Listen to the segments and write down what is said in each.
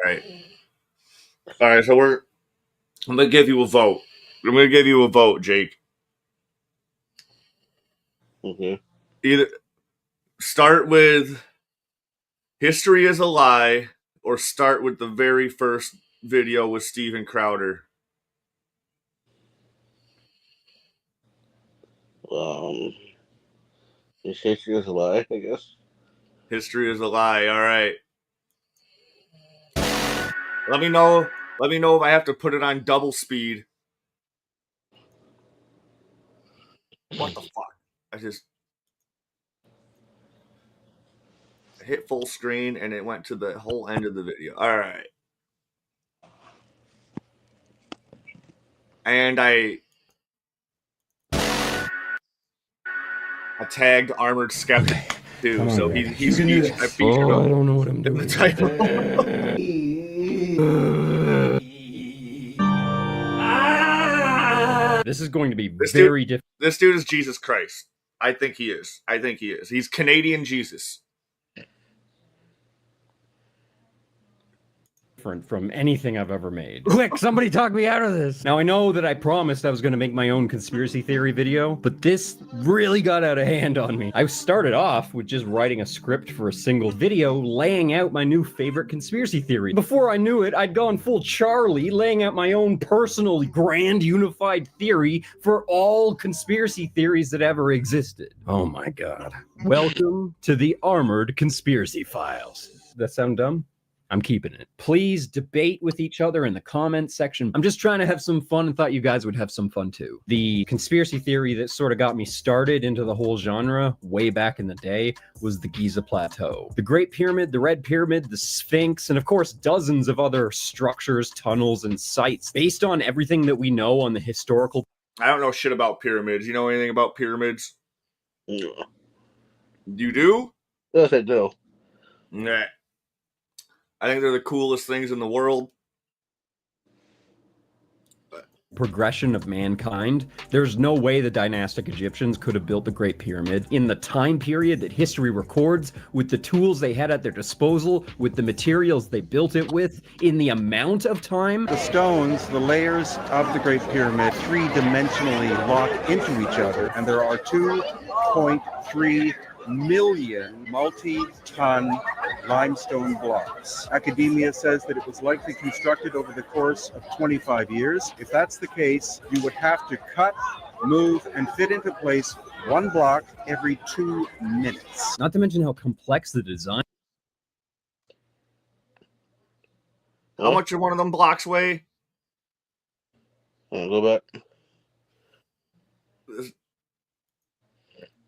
right. All right. So I'm gonna give you a vote. I'm gonna give you a vote, Jake. Okay. Either start with "History is a Lie" or start with the very first video with Steven Crowder. History is a lie, I guess. History is a lie. All right. Let me know. Let me know if I have to put it on double speed. What the fuck? I just hit full screen and it went to the whole end of the video. All right. And I tagged Armored Skeptic too, so he's featured. I featured him. I don't know what I'm doing. In the title. This is going to be very different. This dude is Jesus Christ. I think he is. He's Canadian Jesus. From anything I've ever made. Quick, somebody talk me out of this. Now, I know that I promised I was going to make my own conspiracy theory video, but this really got out of hand on me. I started off with just writing a script for a single video, laying out my new favorite conspiracy theory. Before I knew it, I'd gone full Charlie, laying out my own personal grand unified theory for all conspiracy theories that ever existed. Oh my God. Welcome to the Armored Conspiracy Files. Does that sound dumb? I'm keeping it. Please debate with each other in the comments section. I'm just trying to have some fun and thought you guys would have some fun too. The conspiracy theory that sort of got me started into the whole genre way back in the day was the Giza Plateau. The Great Pyramid, the Red Pyramid, the Sphinx, and of course dozens of other structures, tunnels, and sites based on everything that we know on the historical. I don't know shit about pyramids. You know anything about pyramids? No. You do? Yes, I do. Nah. I think they're the coolest things in the world. Progression of mankind. There's no way the dynastic Egyptians could have built the Great Pyramid in the time period that history records, with the tools they had at their disposal, with the materials they built it with, in the amount of time. The stones, the layers of the Great Pyramid, three-dimensionally lock into each other, and there are 2.3 million multi-ton limestone blocks. Academia says that it was likely constructed over the course of 25 years. If that's the case, you would have to cut, move, and fit into place one block every 2 minutes. Not to mention how complex the design. How much did one of them blocks weigh? Go back.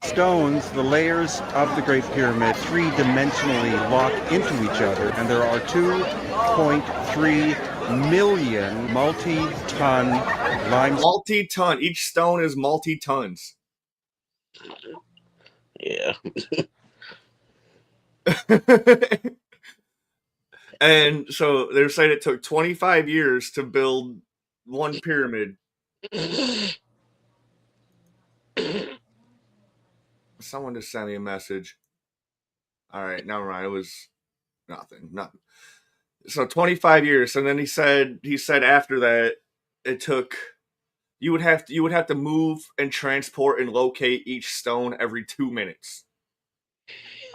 Stones, the layers of the Great Pyramid, three-dimensionally lock into each other, and there are 2.3 million multi-ton limestone. Multi-ton. Each stone is multi-tons. Yeah. And so they're saying it took 25 years to build one pyramid. Someone just sent me a message. All right, never mind. It was nothing. So 25 years, and then he said after that it took you would have to move and transport and locate each stone every 2 minutes.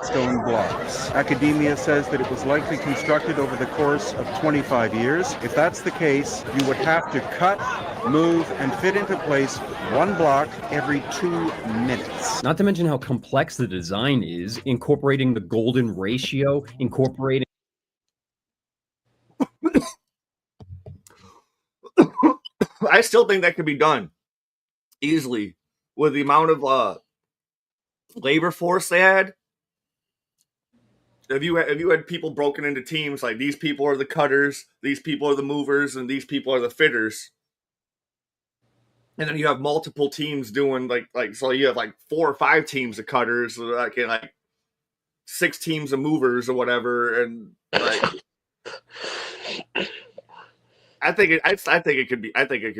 Stone blocks. Academia says that it was likely constructed over the course of 25 years. If that's the case, you would have to cut, move, and fit into place one block every 2 minutes. Not to mention how complex the design is, incorporating the golden ratio, incorporating. I still think that could be done easily with the amount of labor force they had. If you had people broken into teams, like these people are the cutters, these people are the movers, and these people are the fitters, and then you have multiple teams doing like so you have like 4 or 5 teams of cutters, like 6 teams of movers or whatever, and like I think it could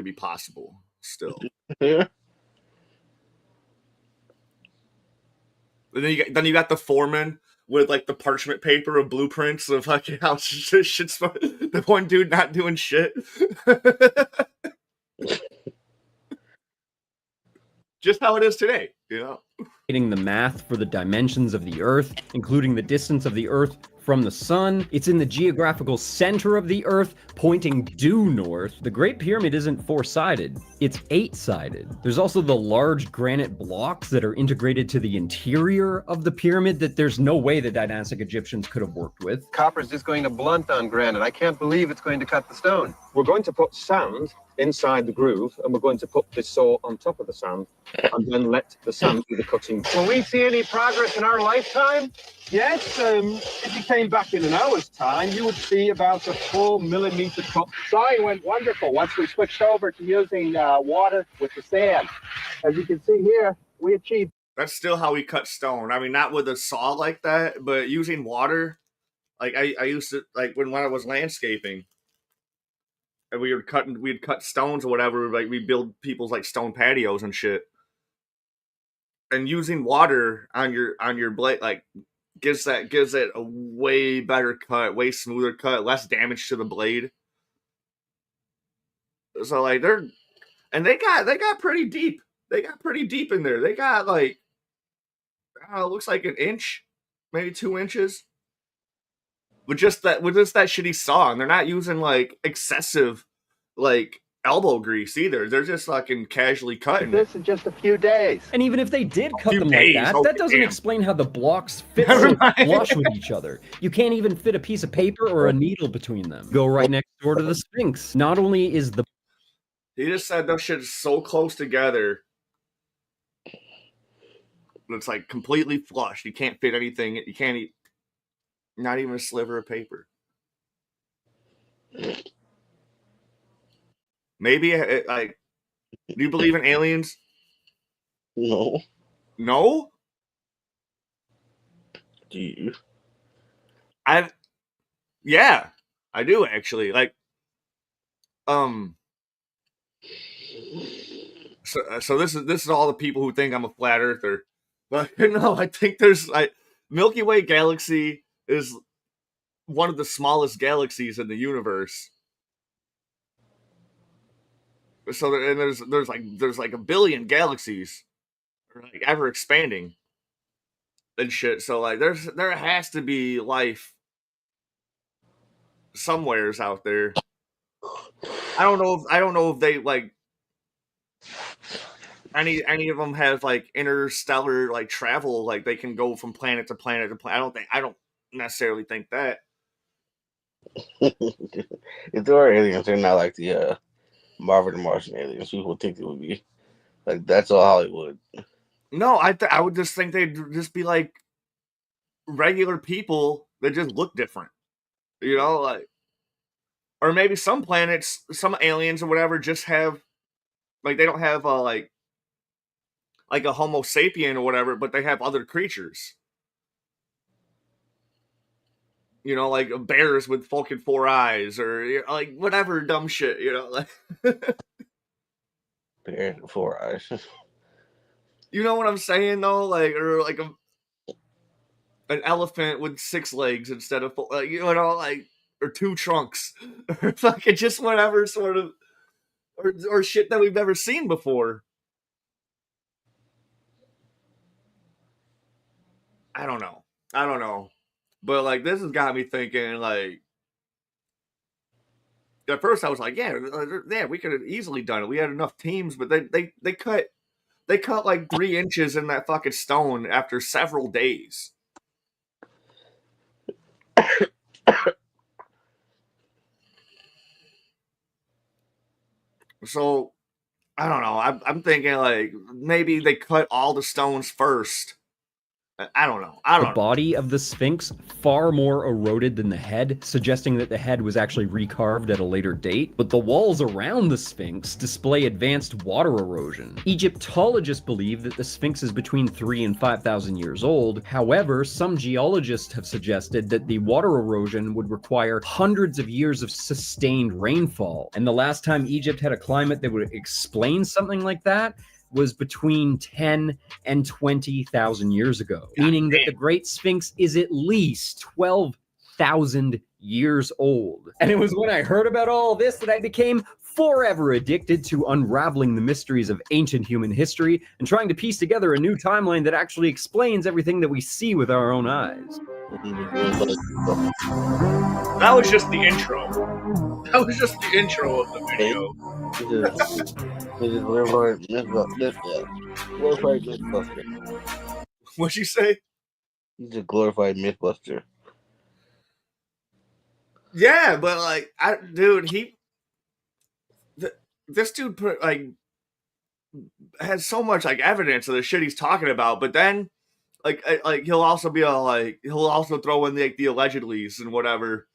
be possible still. Yeah. And then you got the foreman. with like the parchment paper of blueprints of like how shit's the one dude not doing shit. Just how it is today, you know? The math for the dimensions of the Earth, including the distance of the Earth from the sun. It's in the geographical center of the Earth, pointing due north. The Great Pyramid isn't 4-sided, it's 8-sided. There's also the large granite blocks that are integrated to the interior of the pyramid that there's no way the dynastic Egyptians could have worked with. Copper's just going to blunt on granite. I can't believe it's going to cut the stone. We're going to put sand inside the groove, and we're going to put this saw on top of the sand, and then let the sand do the cutting. Will we see any progress in our lifetime? Yes, if you came back in an hour's time, you would see about a 4 millimeter cut. Sawing went wonderful once we switched over to using water with the sand. As you can see here, we achieved. That's still how we cut stone. I mean, not with a saw like that, but using water. Like I used to, like when I was landscaping, and we'd cut stones or whatever. Like we build people's like stone patios and shit. And using water on your blade, like gives it a way better cut, way smoother cut, less damage to the blade. So like they got pretty deep. They got pretty deep in there. They got like, I don't know, it looks like an inch, maybe 2 inches. With just that shitty saw, and they're not using like excessive like elbow grease either. They're just fucking casually cutting This in just a few days. And even if they did cut Few them days, like that, okay, that doesn't damn. explain how the blocks fit Never so mind. flush with each other. You can't even fit a piece of paper or a needle between them. Go right next door to the Sphinx. Not only is the He just said those shit is so close together. It's like completely flush. You can't fit anything. You can't eat. Not even a sliver of paper. Maybe like, do you believe in aliens? No. No. Do you? Yeah, I do actually. Like, so this is all the people who think I'm a flat earther. But no, I think there's Milky Way galaxy is one of the smallest galaxies in the universe. So there's like a billion galaxies, like ever expanding and shit. So like there has to be life somewheres out there. I don't know if they like any of them have like interstellar like travel, like they can go from planet to planet to planet. I don't necessarily think that. If there are aliens, they're not like the Marvel and Martian aliens. People think it would be like that's all Hollywood. No, I would just think they'd just be like regular people that just look different, you know, like, or maybe some planets, some aliens or whatever, just have like they don't have like a Homo sapien or whatever, but they have other creatures. You know, like bears with fucking 4 eyes, or you know, like whatever dumb shit. You know, like Bears with 4 eyes. you know what I'm saying though, like or like an elephant with 6 legs instead of 4, like, you know, like or 2 trunks, or fucking just whatever sort of or shit that we've never seen before. I don't know. But like this has got me thinking. Like at first I was like, yeah, we could have easily done it. We had enough teams, but they cut like 3 inches in that fucking stone after several days. So I don't know. I'm thinking like maybe they cut all the stones first. I don't know. The body of the Sphinx far more eroded than the head, suggesting that the head was actually recarved at a later date. But the walls around the Sphinx display advanced water erosion. Egyptologists believe that the Sphinx is between 3,000 and 5,000 years old. However, some geologists have suggested that the water erosion would require hundreds of years of sustained rainfall. And the last time Egypt had a climate that would explain something like that was between 10 and 20,000 years ago, meaning that the Great Sphinx is at least 12,000 years old. And it was when I heard about all this that I became forever addicted to unraveling the mysteries of ancient human history and trying to piece together a new timeline that actually explains everything that we see with our own eyes. That was just the intro. That was just the intro of the video. Glorified Mythbuster. What'd you say? He's a glorified Mythbuster. Yeah, but like, this dude put like has so much like evidence of the shit he's talking about, but then like he'll also be he'll also throw in the allegedlys and whatever.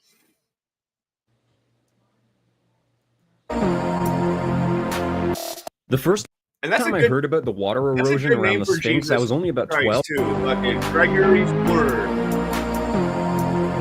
The first time I heard about the water erosion around the Sphinx, I was only about 12. Too. Fucking Gregory's Word.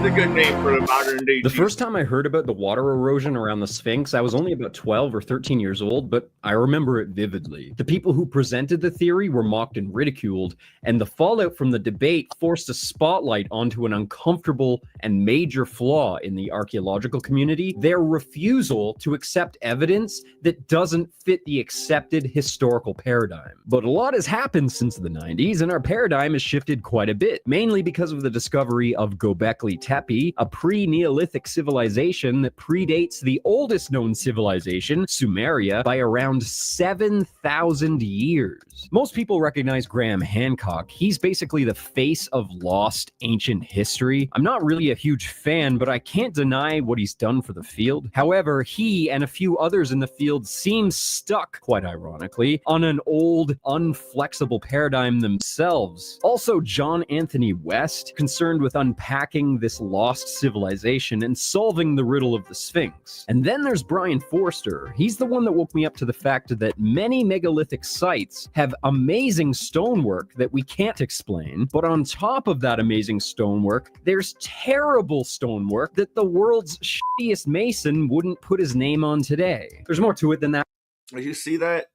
A good name for a modern day. The first time I heard about the water erosion around the Sphinx, I was only about 12 or 13 years old, but I remember it vividly. The people who presented the theory were mocked and ridiculed, and the fallout from the debate forced a spotlight onto an uncomfortable and major flaw in the archaeological community: their refusal to accept evidence that doesn't fit the accepted historical paradigm. But a lot has happened since the 90s, and our paradigm has shifted quite a bit, mainly because of the discovery of Göbekli Tepe, a pre-Neolithic civilization that predates the oldest known civilization, Sumeria, by around 7,000 years. Most people recognize Graham Hancock. He's basically the face of lost ancient history. I'm not really a huge fan, but I can't deny what he's done for the field. However, he and a few others in the field seem stuck, quite ironically, on an old, unflexible paradigm themselves. Also, John Anthony West, concerned with unpacking this lost civilization and solving the riddle of the Sphinx. And then there's Brian Forster. He's the one that woke me up to the fact that many megalithic sites have amazing stonework that we can't explain, but on top of that amazing stonework, there's terrible stonework that the world's shittiest mason wouldn't put his name on today. There's more to it than that. Did you see that?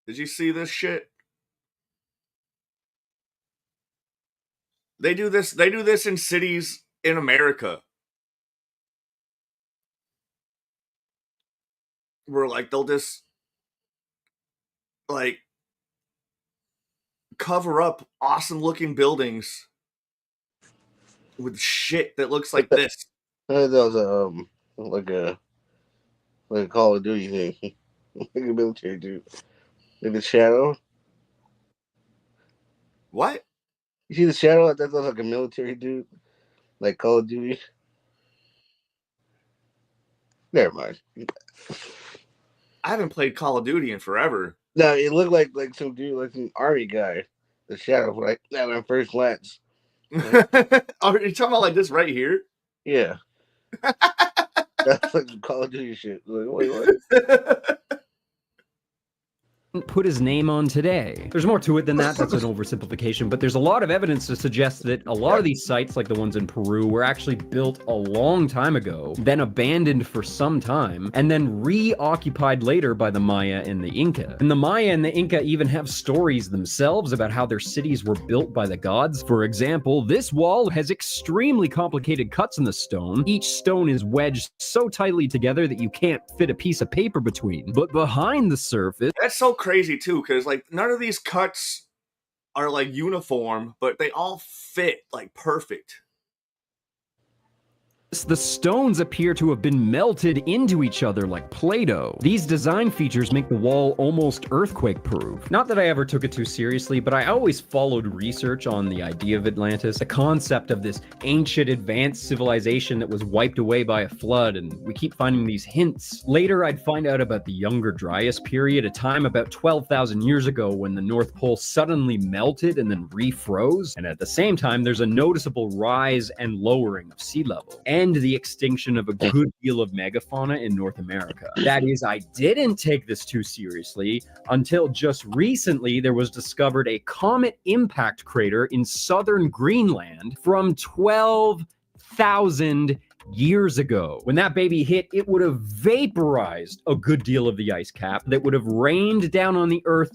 Did you see this shit? They do this in cities in America. Where like they'll just like cover up awesome looking buildings with shit that looks like this. That was like a Call of Duty thing. Like a military dude. Like the Shadow. What? You see the Shadow? That looks like a military dude. Like Call of Duty. Never mind. I haven't played Call of Duty in forever. No, it looked like some dude, like some army guy. The Shadow, like that at first glance. Like, are you talking about like this right here? Yeah. That's like some Call of Duty shit. Like, wait, what? Put his name on today. There's more to it than that. That's an oversimplification, but there's a lot of evidence to suggest that a lot of these sites, like the ones in Peru, were actually built a long time ago, then abandoned for some time, and then reoccupied later by the Maya and the Inca. And the Maya and the Inca even have stories themselves about how their cities were built by the gods. For example, this wall has extremely complicated cuts in the stone. Each stone is wedged so tightly together that you can't fit a piece of paper between. But behind the surface... That's so crazy too, because like none of these cuts are like uniform, but they all fit like perfect. The stones appear to have been melted into each other like Play-Doh. These design features make the wall almost earthquake-proof. Not that I ever took it too seriously, but I always followed research on the idea of Atlantis, the concept of this ancient advanced civilization that was wiped away by a flood, and we keep finding these hints. Later, I'd find out about the Younger Dryas period, a time about 12,000 years ago when the North Pole suddenly melted and then refroze, and at the same time, there's a noticeable rise and lowering of sea level. And the extinction of a good deal of megafauna in North America. That is, I didn't take this too seriously until just recently there was discovered a comet impact crater in southern Greenland from 12,000 years ago. When that baby hit, it would have vaporized a good deal of the ice cap that would have rained down on the Earth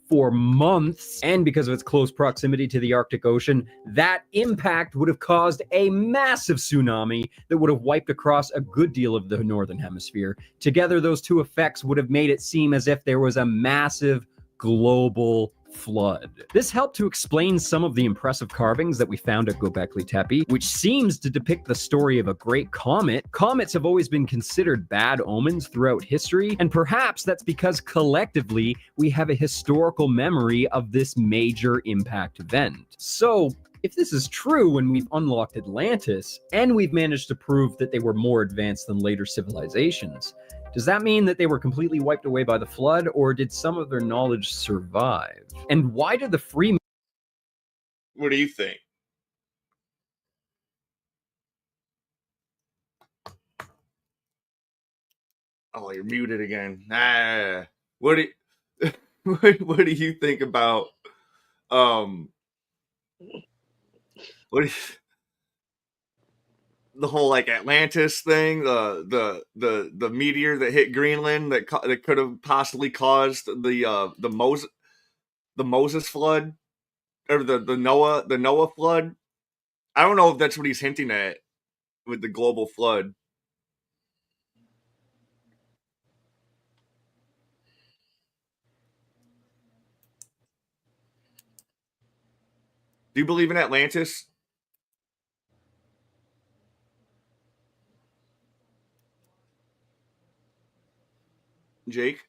for months, and because of its close proximity to the Arctic Ocean, that impact would have caused a massive tsunami that would have wiped across a good deal of the northern hemisphere. Together, those two effects would have made it seem as if there was a massive global flood. This helped to explain some of the impressive carvings that we found at Göbekli Tepe, which seems to depict the story of a great comet. Comets have always been considered bad omens throughout history, and perhaps that's because collectively we have a historical memory of this major impact event. So, if this is true and we've unlocked Atlantis, and we've managed to prove that they were more advanced than later civilizations, does that mean that they were completely wiped away by the flood, or did some of their knowledge survive? And why did the free... What do you think? Oh, you're muted again. What do you, what do you think about what do you, the whole like Atlantis thing, the meteor that hit Greenland that could have possibly caused the Moses flood, or the Noah flood? I don't know if that's what he's hinting at with the global flood. Do you believe in Atlantis? Jake?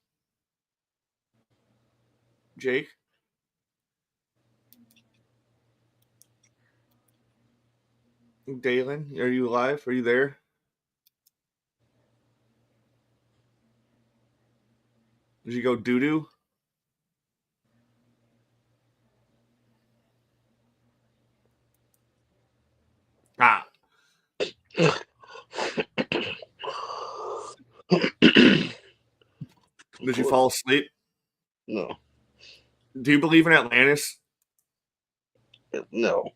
Dalen, are you alive? Are you there? Did you go doo-doo? Ah. Did you fall asleep? No. Do you believe in Atlantis? No.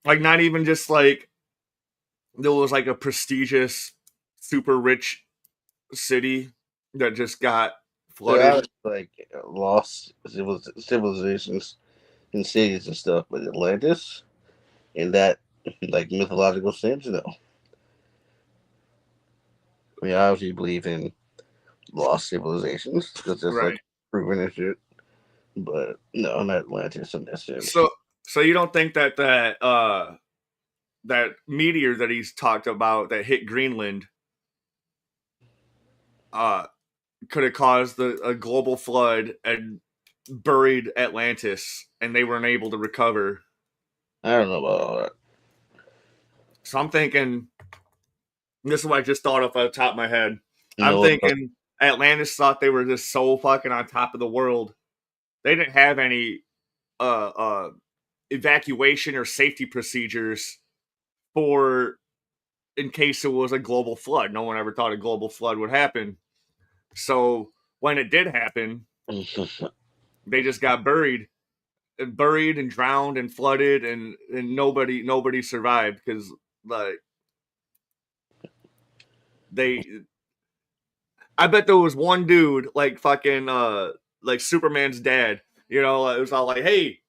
Like, not even just like there was like a prestigious, super rich city that just got flooded. Like lost civilizations and cities and stuff, but Atlantis, in that like mythological sense, no. I mean, I obviously believe in lost civilizations because that's Right. like proven and shit. But no, not Atlantis in that sense. So you don't think that that meteor that he's talked about that hit Greenland could have caused a global flood and buried Atlantis, and they weren't able to recover? I don't know about all that. So I'm thinking, this is what I just thought off the top of my head. No, I'm thinking Atlantis thought they were just so fucking on top of the world. They didn't have any evacuation or safety procedures for in case it was a global flood. No one ever thought a global flood would happen. So when it did happen, they just got buried and drowned and flooded, and nobody survived because like I bet there was one dude like fucking like Superman's dad, you know, it was all like, hey,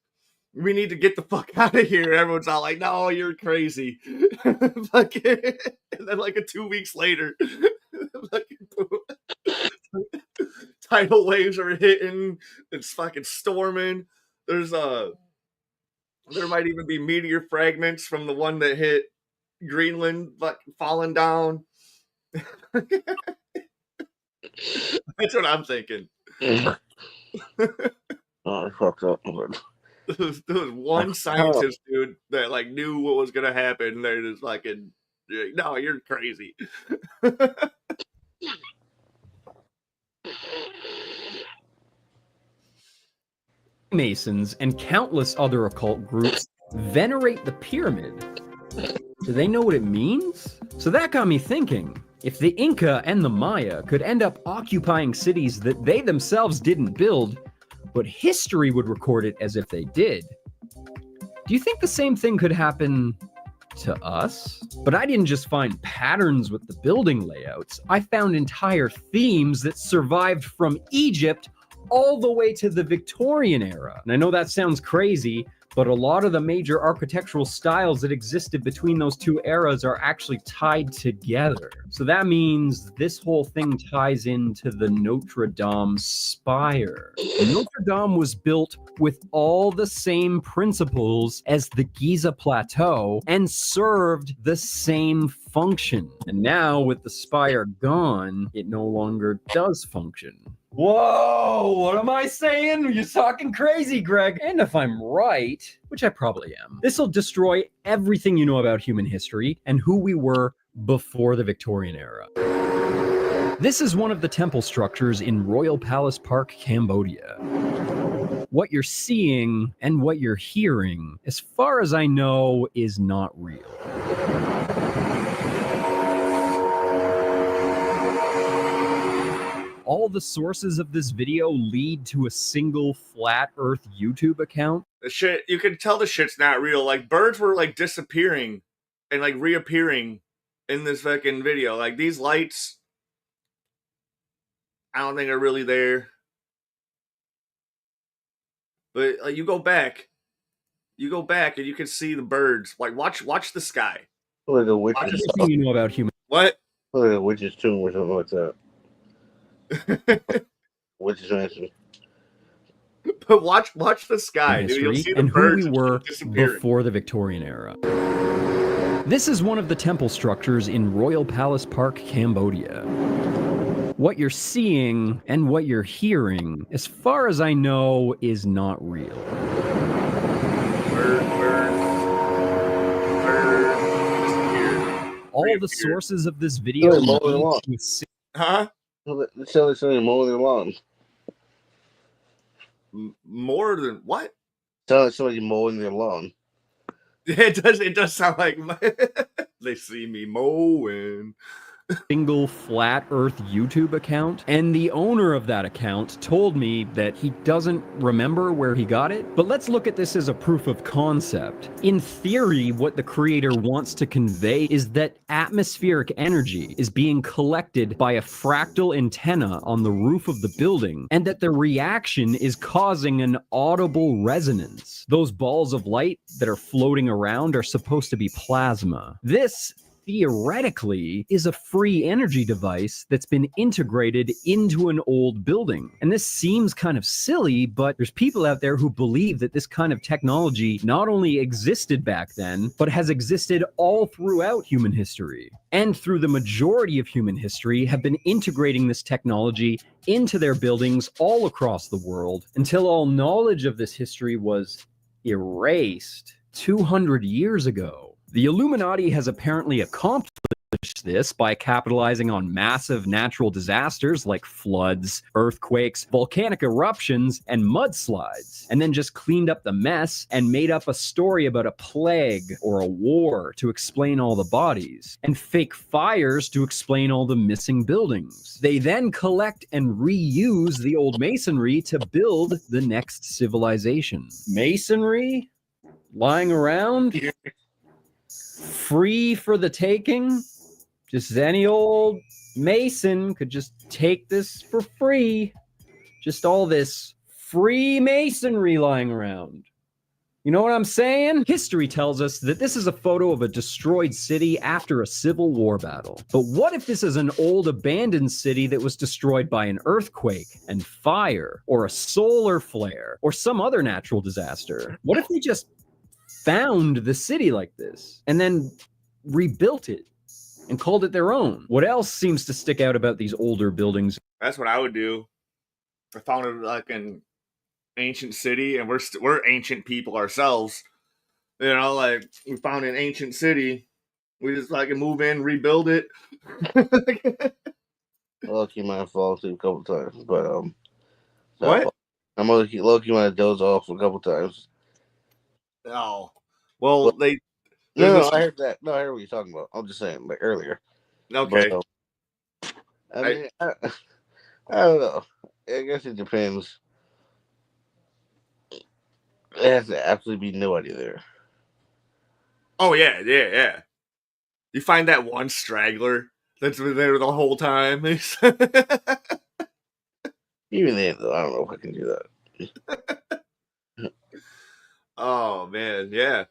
we need to get the fuck out of here. Everyone's all like, no, you're crazy. And then like 2 weeks later, tidal waves are hitting. It's fucking storming. There might even be meteor fragments from the one that hit Greenland falling down. That's what I'm thinking. Oh, fucked up. There was one scientist, dude, that like knew what was gonna happen. They're just fucking, no, you're crazy. Masons and countless other occult groups venerate the pyramid. Do they know what it means? So that got me thinking, if the Inca and the Maya could end up occupying cities that they themselves didn't build, but history would record it as if they did, do you think the same thing could happen to us. But I didn't just find patterns with the building layouts. I found entire themes that survived from Egypt all the way to the Victorian era. And I know that sounds crazy, but a lot of the major architectural styles that existed between those two eras are actually tied together. So that means this whole thing ties into the Notre Dame spire. Notre Dame was built with all the same principles as the Giza Plateau and served the same function. And now with the spire gone, it no longer does function. Whoa, what am I saying? You're talking crazy, Greg. And if I'm right, which I probably am, this will destroy everything you know about human history and who we were before the Victorian era. This is one of the temple structures in Royal Palace Park, Cambodia. What you're seeing and what you're hearing, as far as I know, is not real. All the sources of this video lead to a single flat earth YouTube account. The shit, you can tell the shit's not real. Like, birds were like disappearing and like reappearing in this fucking video. Like, these lights, I don't think are really there. But you go back and you can see the birds. Like, watch the sky. Like a witch's Everything you know about human. What? like a witch's tomb or something like that. Witch's mansion. But watch the sky, dude. You'll see the and who birds we were disappearing before the Victorian era. This is one of the temple structures in Royal Palace Park, Cambodia. What you're seeing and what you're hearing, as far as I know, is not real. Bird disappeared. All the sources of this video Really mowing the lawn. Huh? Tell somebody mowing their lawn. More than what? Tell somebody mowing their lawn. It does sound like they see me mowing. Single flat earth YouTube account, and the owner of that account told me that he doesn't remember where he got it. But let's look at this as a proof of concept. In theory, what the creator wants to convey is that atmospheric energy is being collected by a fractal antenna on the roof of the building, and that the reaction is causing an audible resonance. Those balls of light that are floating around are supposed to be plasma. This theoretically is a free energy device that's been integrated into an old building. And this seems kind of silly, but there's people out there who believe that this kind of technology not only existed back then, but has existed all throughout human history. And through the majority of human history have been integrating this technology into their buildings all across the world until all knowledge of this history was erased 200 years ago. The Illuminati has apparently accomplished this by capitalizing on massive natural disasters like floods, earthquakes, volcanic eruptions, and mudslides, and then just cleaned up the mess and made up a story about a plague or a war to explain all the bodies, and fake fires to explain all the missing buildings. They then collect and reuse the old masonry to build the next civilization. Masonry? Lying around? Free for the taking? Just any old mason could just take this for free. Just all this free masonry lying around. You know what I'm saying? History tells us that this is a photo of a destroyed city after a civil war battle. But what if this is an old abandoned city that was destroyed by an earthquake and fire, or a solar flare, or some other natural disaster? What if we just found the city like this and then rebuilt it and called it their own? What else seems to stick out about these older buildings? That's what I would do. I found it like an ancient city, and we're ancient people ourselves. You know, like we found an ancient city. We just like move in, rebuild it. Loki might have fallen asleep a couple times, but What? I'm Loki might have dozed off a couple times. Oh, well, they. No, I heard that. No, I heard what you're talking about. I'm just saying, like earlier. Okay. But, I mean, I don't know. I guess it depends. There has to absolutely be nobody there. Oh yeah. You find that one straggler that's been there the whole time. Even then, though, I don't know if I can do that. Oh man, yeah.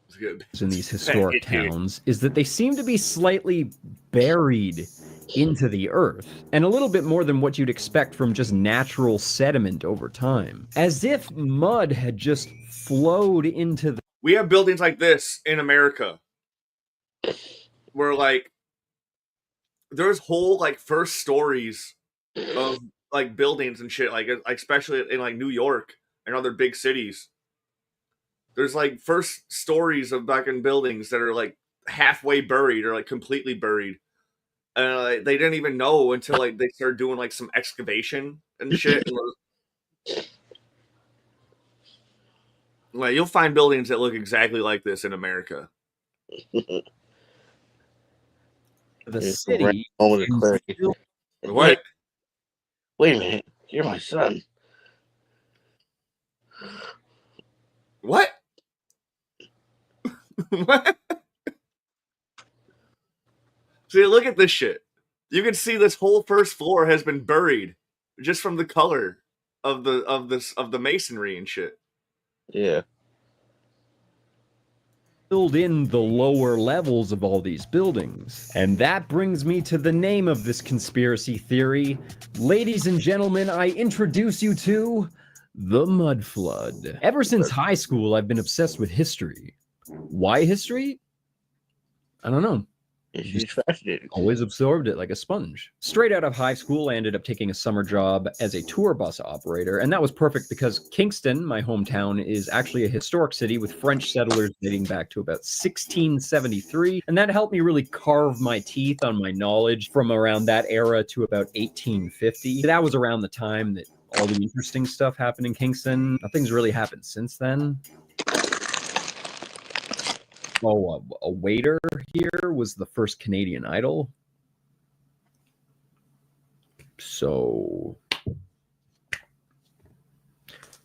It's good. In these historic towns is that they seem to be slightly buried into the earth, and a little bit more than what you'd expect from just natural sediment over time. As if mud had just flowed into the... We have buildings like this in America where like there's whole like first stories of like buildings and shit, like especially in like New York and other big cities. There's like first stories of back in buildings that are like halfway buried or like completely buried. And they didn't even know until like they started doing like some excavation and shit. Like you'll find buildings that look exactly like this in America. The city. What? Wait a minute, you're my son. What? What? See, look at this shit. You can see this whole first floor has been buried just from the color of the masonry and shit. Yeah. Filled in the lower levels of all these buildings. And that brings me to the name of this conspiracy theory. Ladies and gentlemen, I introduce you to the mud flood. Ever since high school, I've been obsessed with history. Why history? I don't know. She's fascinating. Always absorbed it like a sponge. Straight out of high school, I ended up taking a summer job as a tour bus operator, and that was perfect because Kingston, my hometown, is actually a historic city with French settlers dating back to about 1673, and that helped me really carve my teeth on my knowledge from around that era to about 1850. That was around the time that all the interesting stuff happened in Kingston. Nothing's really happened since then. Oh, a waiter here was the first Canadian Idol. So,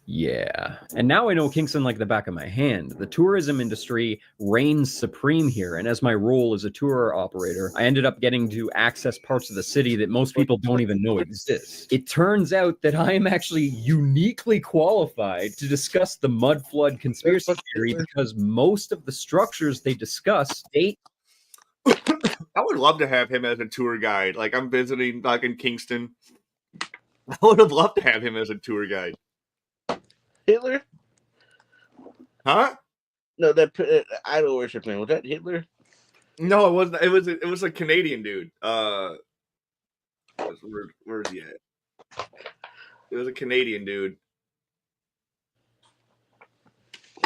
yeah. And now I know Kingston like the back of my hand. The tourism industry reigns supreme here, and as my role as a tour operator, I ended up getting to access parts of the city that most people don't even know exist. It turns out that I am actually uniquely qualified to discuss the mud flood conspiracy theory because most of the structures they discuss date... I would love to have him as a tour guide. Like, I'm visiting like in Kingston. I would have loved to have him as a tour guide. Hitler? Huh? No, that idol worship man, was that Hitler? No, it wasn't. It was a Canadian dude. Where's he at? It was a Canadian dude.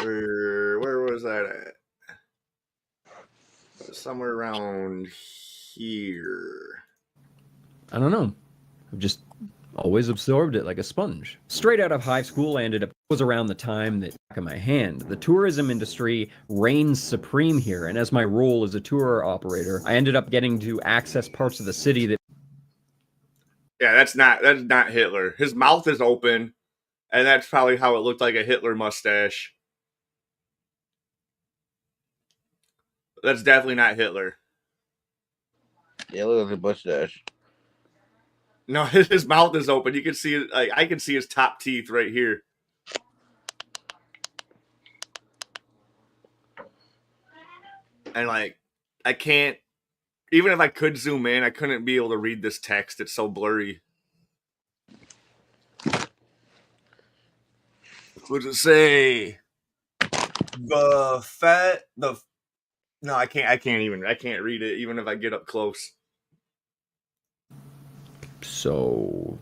Where was that at? Somewhere around here. I don't know. I've just always absorbed it like a sponge. Straight out of high school, I ended up... was around the time that back of my hand. The tourism industry reigns supreme here, and as my role as a tour operator, I ended up getting to access parts of the city that... Yeah, that's not Hitler. His mouth is open, and that's probably how it looked like a Hitler mustache. That's definitely not Hitler. Yeah, look at the mustache. No, his mouth is open. You can see it. Like, I can see his top teeth right here. And like, I can't. Even if I could zoom in, I couldn't be able to read this text. It's so blurry. What does it say? No, I can't read it even if I get up close. So,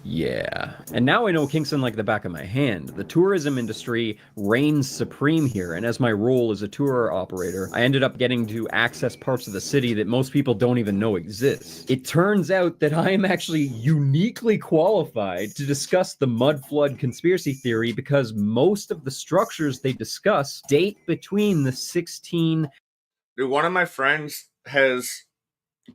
yeah. And now I know Kingston like the back of my hand. The tourism industry reigns supreme here, and as my role as a tour operator, I ended up getting to access parts of the city that most people don't even know exist. It turns out that I am actually uniquely qualified to discuss the mud flood conspiracy theory because most of the structures they discuss date between the 16... Dude, one of my friends has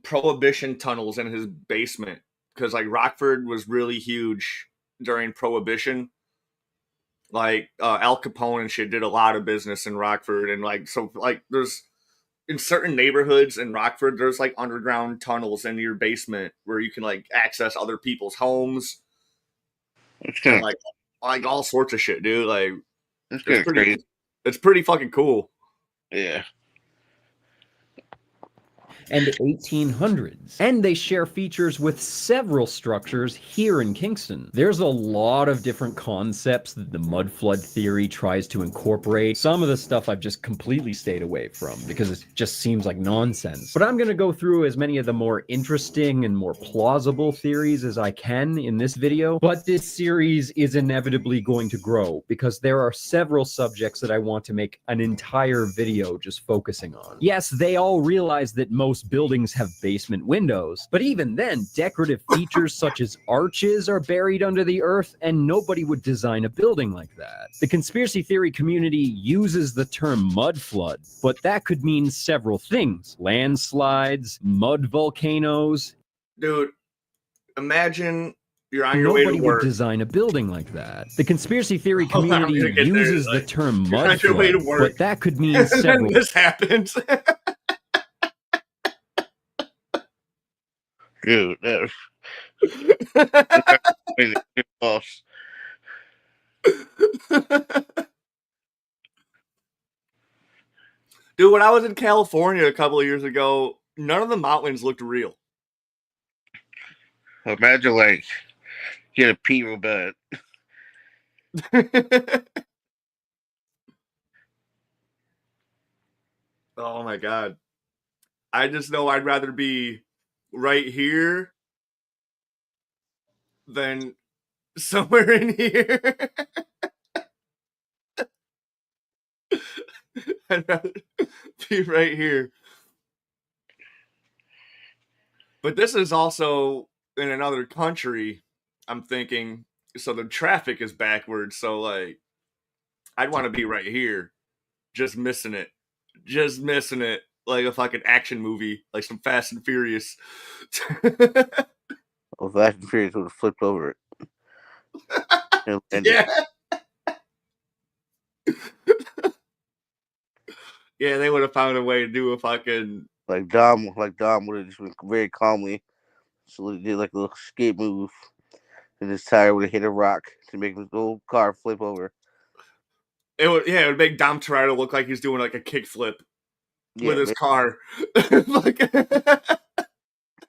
Prohibition tunnels in his basement because like Rockford was really huge during Prohibition, Like Al Capone and shit did a lot of business in Rockford, and like so like there's in certain neighborhoods in Rockford, there's like underground tunnels in your basement where you can like access other people's homes and like all sorts of shit, dude. Like it's pretty crazy. It's pretty fucking cool. Yeah. And 1800s. And they share features with several structures here in Kingston. There's a lot of different concepts that the mud flood theory tries to incorporate. Some of the stuff I've just completely stayed away from because it just seems like nonsense. But I'm going to go through as many of the more interesting and more plausible theories as I can in this video. But this series is inevitably going to grow because there are several subjects that I want to make an entire video just focusing on. Yes, they all realize that most buildings have basement windows, but even then, decorative features such as arches are buried under the earth, and nobody would design a building like that. The conspiracy theory community uses the term mud flood, but that could mean several things. Landslides, mud volcanoes. Dude, imagine you're on your way to work. Nobody would design a building like that. The conspiracy theory community uses the term mud flood, but that could mean several... And this happens. Dude, that was Dude, when I was in California a couple of years ago, none of the mountains looked real. Imagine like get a pee real bad. Oh my god. I just know I'd rather be right here than somewhere in here. I'd rather be right here. But this is also in another country, I'm thinking, so the traffic is backwards, so like I'd want to be right here, just missing it like a fucking action movie, like some Fast and Furious. Oh, Fast and Furious would have flipped over it. Yeah. Yeah, they would have found a way to do a fucking like Dom would have just went very calmly. So he did like a little escape move, and his tire would have hit a rock to make the whole car flip over. It would make Dom Toretto look like he's doing like a kickflip with his car. Like,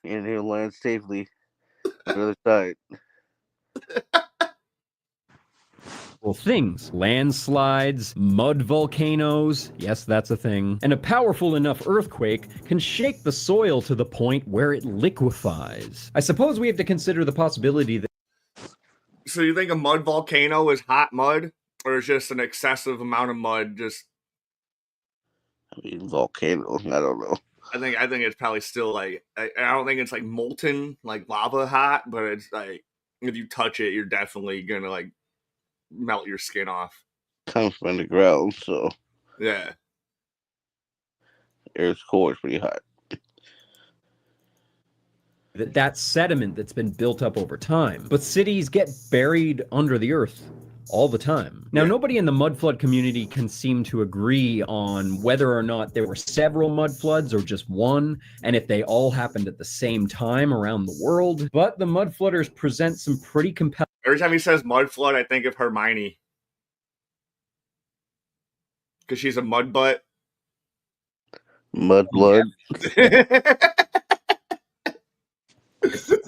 and he'll land safely on the other side. Well, things. Landslides, mud volcanoes, yes, that's a thing. And a powerful enough earthquake can shake the soil to the point where it liquefies. I suppose we have to consider the possibility that... So you think a mud volcano is hot mud? Or is just an excessive amount of mud just... I mean, volcano, I don't know. I think it's probably still like... I don't think it's like molten, like lava hot, but it's like, if you touch it, you're definitely gonna like melt your skin off. Comes from the ground, so... Yeah. Earth's core is pretty hot. That sediment that's been built up over time. But cities get buried under the earth all the time. Now, nobody in the mud flood community can seem to agree on whether or not there were several mud floods or just one, and if they all happened at the same time around the world. But the mud flooders present some pretty compelling... Every time he says mud flood, I think of Hermione. Because she's a mud butt. Mud blood.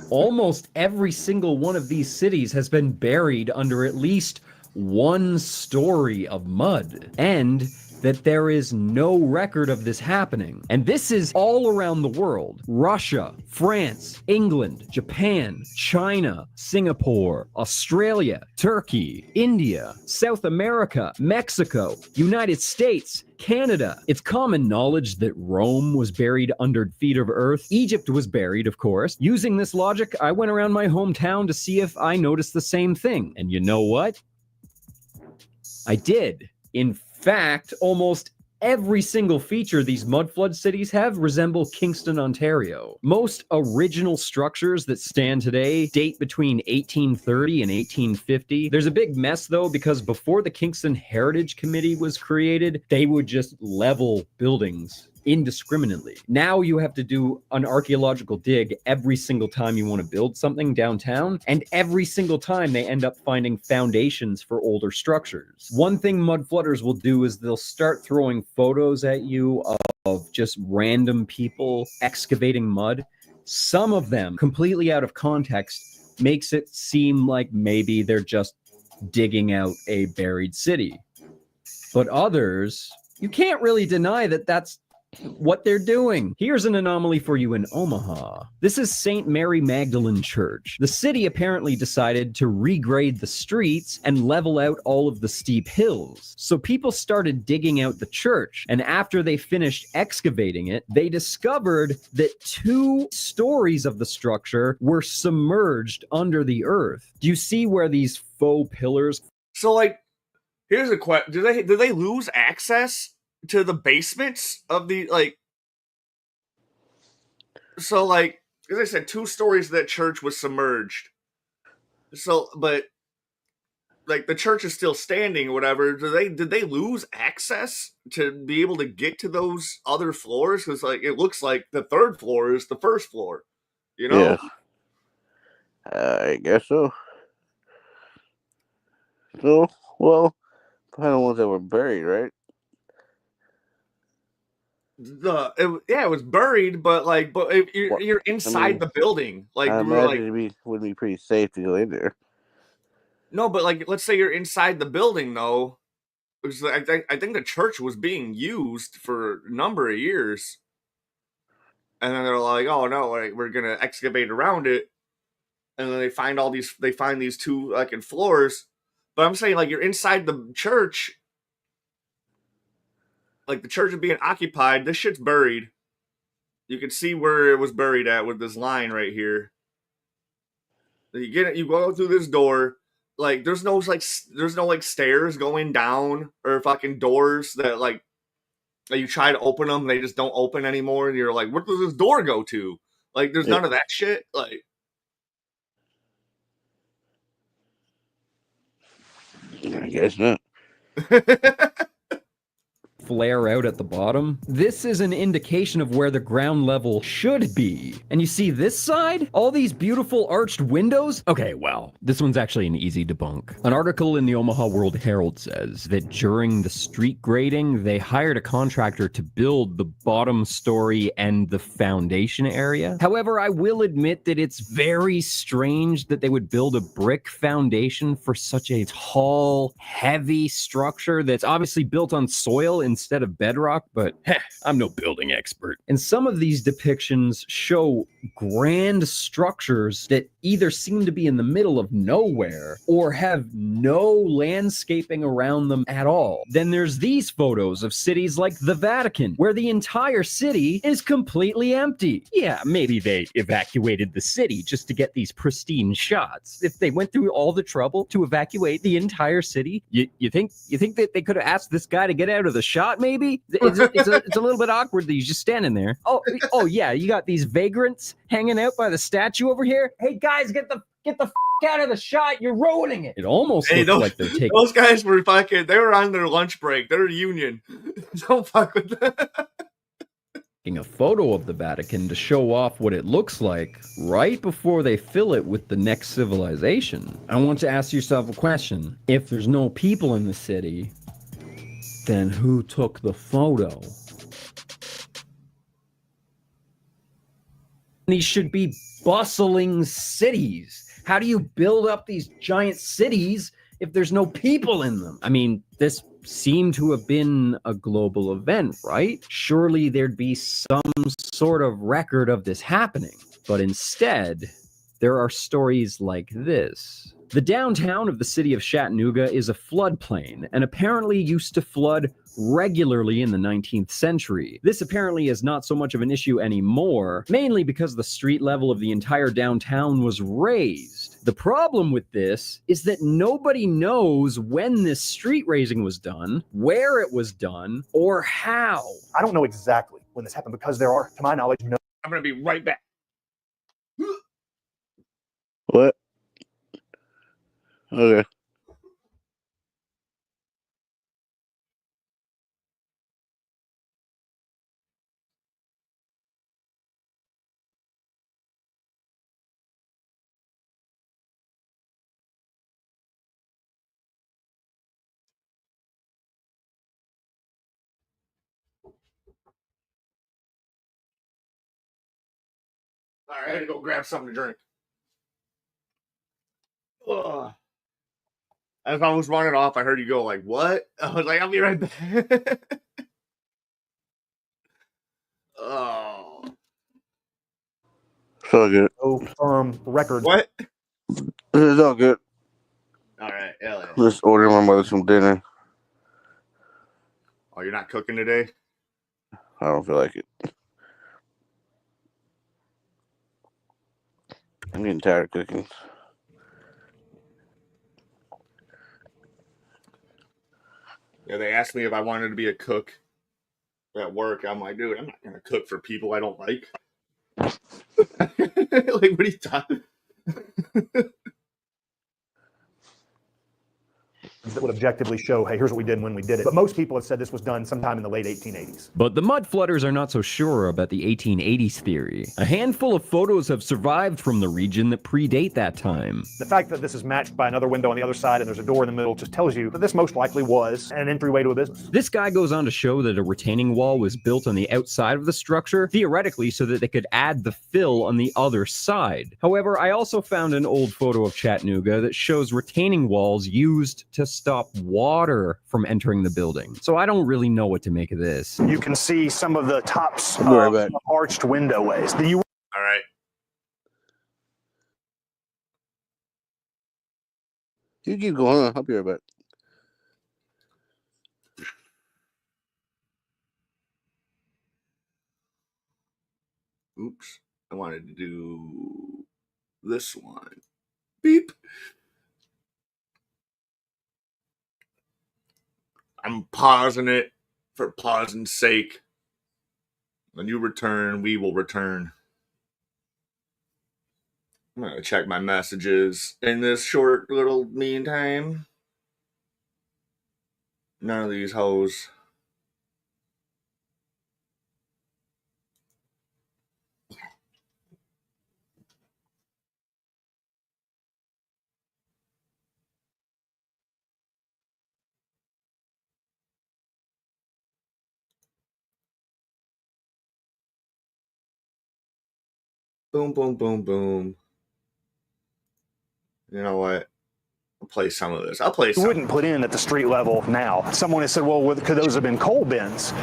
Almost every single one of these cities has been buried under at least one story of mud, and that there is no record of this happening. And this is all around the world. Russia, France, England, Japan, China, Singapore, Australia, Turkey, India, South America, Mexico, United States, Canada. It's common knowledge that Rome was buried under feet of earth. Egypt was buried, of course. Using this logic, I went around my hometown to see if I noticed the same thing. And you know what? I did. In fact, almost Every single feature these mud flood cities have resemble Kingston, Ontario. Most original structures that stand today date between 1830 and 1850. There's a big mess though, because before the Kingston Heritage Committee was created, they would just level buildings indiscriminately. Now you have to do an archaeological dig every single time you want to build something downtown, and every single time they end up finding foundations for older structures. One thing mud flooders will do is they'll start throwing photos at you of just random people excavating mud. Some of them, completely out of context, makes it seem like maybe they're just digging out a buried city. But others, you can't really deny that that's what they're doing. Here's an anomaly for you in Omaha. This is St. Mary Magdalene Church. The city apparently decided to regrade the streets and level out all of the steep hills. So people started digging out the church, and after they finished excavating it, they discovered that 2 stories of the structure were submerged under the earth. Do you see where these faux pillars? So, like, here's a question: did they lose access to the basements of the, like? So, like, as I said, 2 stories of that church was submerged. So, but like the church is still standing or whatever. Did they lose access to be able to get to those other floors? Because like it looks like the 3rd floor is the 1st floor. You know? Yeah. I guess so. So, well, probably the ones that were buried, right? It was buried, but if you're inside the building, like I we were like, imagine it would be pretty safe to go in there. no, but like let's say you're inside the building though. Because I think the church was being used for a number of years, and then they're like, oh no, like, we're gonna excavate around it, and then they find these 2 like in floors. But I'm saying like you're inside the church. Like the church is being occupied. This shit's buried. You can see where it was buried at with this line right here. You go through this door. Like there's no stairs going down or fucking doors that like you try to open them, they just don't open anymore, and you're like, where does this door go to? Like there's none of that shit. Like I guess not. Flare out at the bottom. This is an indication of where the ground level should be. And you see this side? All these beautiful arched windows? Okay, well, this one's actually an easy debunk. An article in the Omaha World Herald says that during the street grading, they hired a contractor to build the bottom story and the foundation area. However, I will admit that it's very strange that they would build a brick foundation for such a tall, heavy structure that's obviously built on soil instead of bedrock, but I'm no building expert. And some of these depictions show grand structures that either seem to be in the middle of nowhere or have no landscaping around them at all. Then there's these photos of cities like the Vatican, where the entire city is completely empty. Yeah, maybe they evacuated the city just to get these pristine shots. If they went through all the trouble to evacuate the entire city, you think that they could have asked this guy to get out of the shot? Maybe it's a little bit awkward that he's just standing there. Oh yeah, you got these vagrants hanging out by the statue over here. Hey guys, get the out of the shot. You're ruining it. It almost looks like they're taking. Those guys were fucking. They were on their lunch break. They're a union. Don't fuck with that. Taking a photo of the Vatican to show off what it looks like right before they fill it with the next civilization. I want to ask yourself a question. If there's no people in the city, then who took the photo? These should be bustling cities. How do you build up these giant cities if there's no people in them? I mean, this seemed to have been a global event, right? Surely there'd be some sort of record of this happening. But instead, there are stories like this. The downtown of the city of Chattanooga is a floodplain and apparently used to flood regularly in the 19th century. This apparently is not so much of an issue anymore, mainly because the street level of the entire downtown was raised. The problem with this is that nobody knows when this street raising was done, where it was done, or how. I don't know exactly when this happened because there are, to my knowledge, no. I'm going to be right back. What? Okay. All right, I had to go grab something to drink. Ugh. As I was running off, I heard you go like, what? I was like, I'll be right back. Oh. So good. No firm record. What? It's all good. All right, Elliot. Just ordering my mother some dinner. Oh, you're not cooking today? I don't feel like it. I'm getting tired of cooking. Yeah, they asked me if I wanted to be a cook at work. I'm like, dude, I'm not going to cook for people I don't like. Like, what are you talking? That would objectively show, hey, here's what we did and when we did it. But most people have said this was done sometime in the late 1880s. But the mud flooders are not so sure about the 1880s theory. A handful of photos have survived from the region that predate that time. The fact that this is matched by another window on the other side and there's a door in the middle just tells you that this most likely was an entryway to a business. This guy goes on to show that a retaining wall was built on the outside of the structure, theoretically so that they could add the fill on the other side. However, I also found an old photo of Chattanooga that shows retaining walls used to stop water from entering the building. So I don't really know what to make of this. You can see some of the tops Right of back. arched windowways. All right. You keep going on. I'll be right back. Oops. I wanted to do this one. Beep. I'm pausing it for pausing's sake. When you return, we will return. I'm going to check my messages in this short little meantime. None of these hoes. Boom, boom, boom, boom. You know what? I'll play some of this. I'll play You some. wouldn't put in at the street level now. Someone has said, well, could those have been coal bins?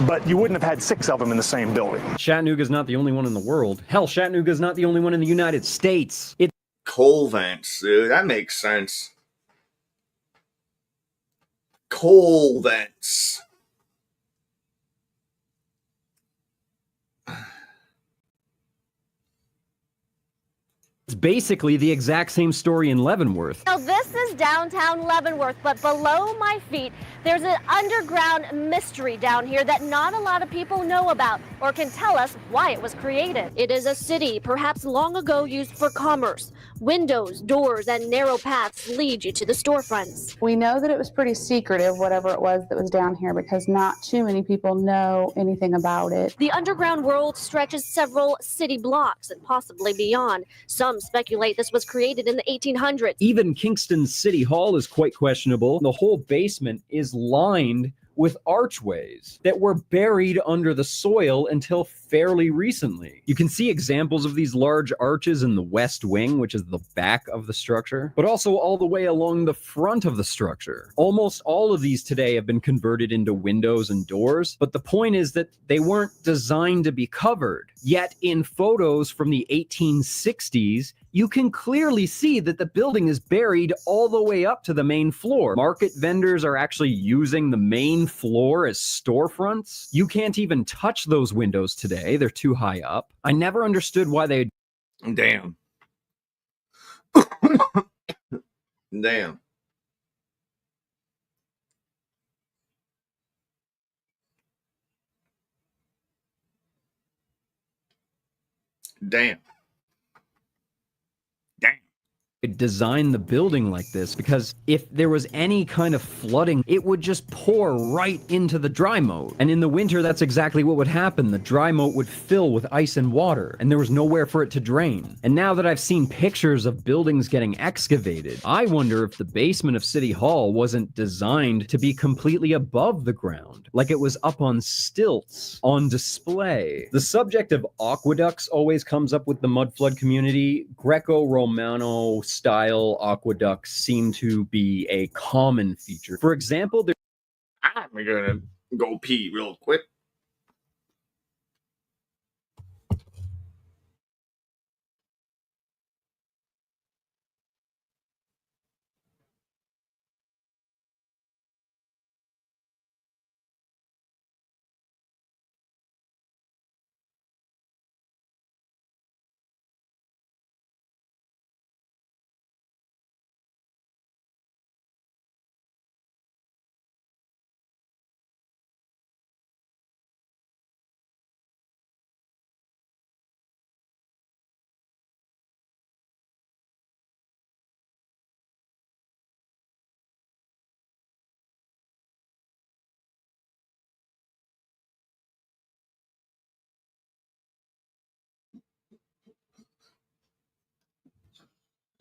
But you wouldn't have had 6 of them in the same building. Chattanooga's not the only one in the world. Hell, Chattanooga's not the only one in the United States. Coal vents, dude. That makes sense. Coal vents. It's basically the exact same story in Leavenworth. Now this is downtown Leavenworth, but below my feet, there's an underground mystery down here that not a lot of people know about or can tell us why it was created. It is a city perhaps long ago used for commerce. Windows, doors, and narrow paths lead you to the storefronts. We know that it was pretty secretive, whatever it was that was down here, because not too many people know anything about it. The underground world stretches several city blocks and possibly beyond. Some speculate this was created in the 1800s. Even Kingston's City Hall is quite questionable. The whole basement is lined with archways that were buried under the soil until fairly recently. You can see examples of these large arches in the west wing, which is the back of the structure, but also all the way along the front of the structure. Almost all of these today have been converted into windows and doors, but the point is that they weren't designed to be covered. Yet in photos from the 1860s, you can clearly see that the building is buried all the way up to the main floor. Market vendors are actually using the main floor as storefronts. You can't even touch those windows today. They're too high up. I never understood why they... Damn. Damn. Damn. design the building like this, because if there was any kind of flooding, it would just pour right into the dry moat. And in the winter, that's exactly what would happen. The dry moat would fill with ice and water, and there was nowhere for it to drain. And now that I've seen pictures of buildings getting excavated, I wonder if the basement of City Hall wasn't designed to be completely above the ground, like it was up on stilts, on display. The subject of aqueducts always comes up with the mudflood community. Greco-Romano style aqueducts seem to be a common feature. For example, I'm gonna go pee real quick.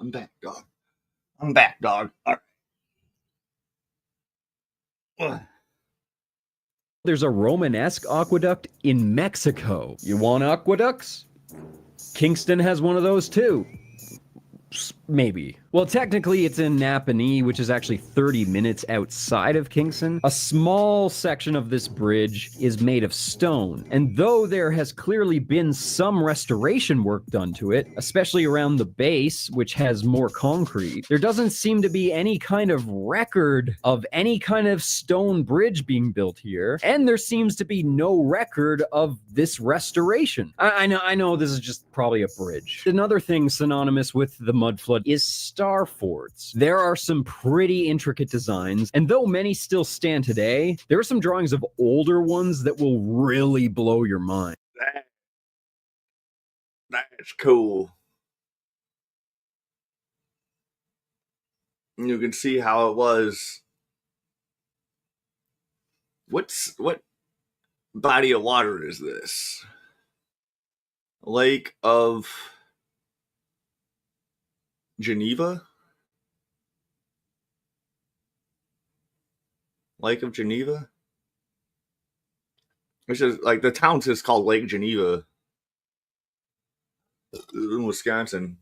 I'm back, dog. I'm back, dog. All right. there's a Romanesque aqueduct in Mexico. You want aqueducts? Kingston has one of those too. Maybe. Well, technically it's in Napanee, which is actually 30 minutes outside of Kingston. A small section of this bridge is made of stone, and though there has clearly been some restoration work done to it, especially around the base, which has more concrete, there doesn't seem to be any kind of record of any kind of stone bridge being built here, and there seems to be no record of this restoration. I know this is just probably a bridge. Another thing synonymous with the mudflood is star forts. There are some pretty intricate designs, and though many still stand today, there are some drawings of older ones that will really blow your mind. That's cool. You can see how it was. What body of water is this? Lake of Geneva? Lake of Geneva? Which is like the town is called Lake Geneva in Wisconsin.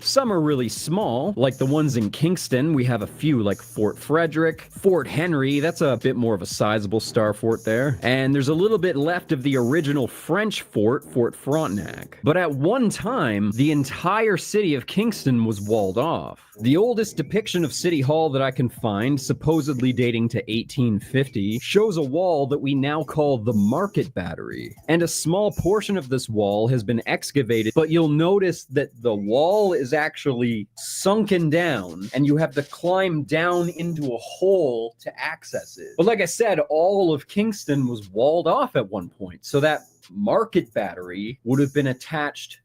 Some are really small, like the ones in Kingston. We have a few like Fort Frederick, Fort Henry, that's a bit more of a sizable star fort there. And there's a little bit left of the original French fort, Fort Frontenac. But at one time, the entire city of Kingston was walled off. The oldest depiction of City Hall that I can find, supposedly dating to 1850, shows a wall that we now call the Market Battery. And a small portion of this wall has been excavated, but you'll notice that the wall is actually sunken down, and you have to climb down into a hole to access it. But like I said, all of Kingston was walled off at one point, so that Market Battery would have been attached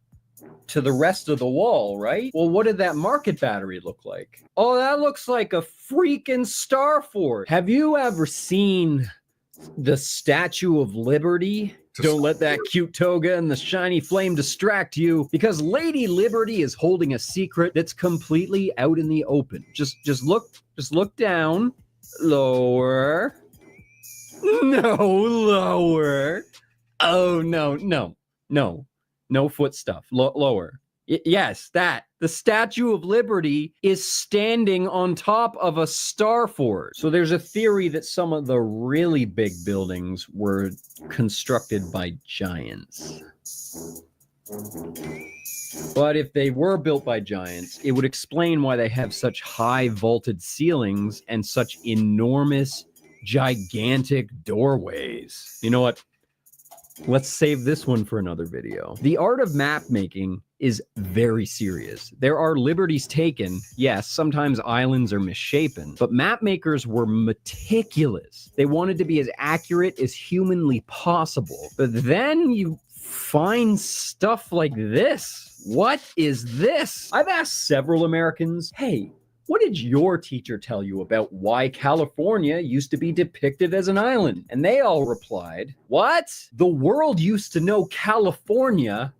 to the rest of the wall, right? Well, what did that Market Battery look like? Oh, that looks like a freaking star fort. Have you ever seen the Statue of Liberty? Don't let that cute toga and the shiny flame distract you, because Lady Liberty is holding a secret that's completely out in the open. Just look down. Lower. No, lower. Oh, no foot stuff. Lower. Yes, that. The Statue of Liberty is standing on top of a star fort. So there's a theory that some of the really big buildings were constructed by giants. But if they were built by giants, it would explain why they have such high vaulted ceilings and such enormous, gigantic doorways. You know what? Let's save this one for another video. The art of map making is very serious. There are liberties taken. Yes, sometimes islands are misshapen, but map makers were meticulous. They wanted to be as accurate as humanly possible. But then you find stuff like this. What is this? I've asked several Americans, hey, what did your teacher tell you about why California used to be depicted as an island? And they all replied, what? The world used to know California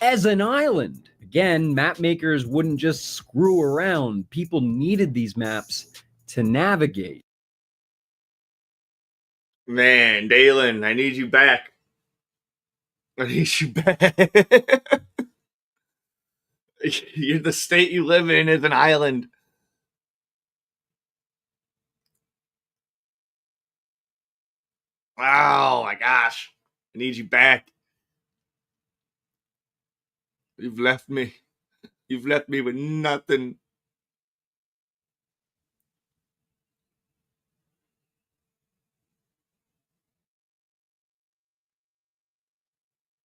as an island. Again, map makers wouldn't just screw around. People needed these maps to navigate. Man, Dalen, I need you back. I need you back. You're the state you live in is an island. Oh my gosh. I need you back. You've left me. You've left me with nothing.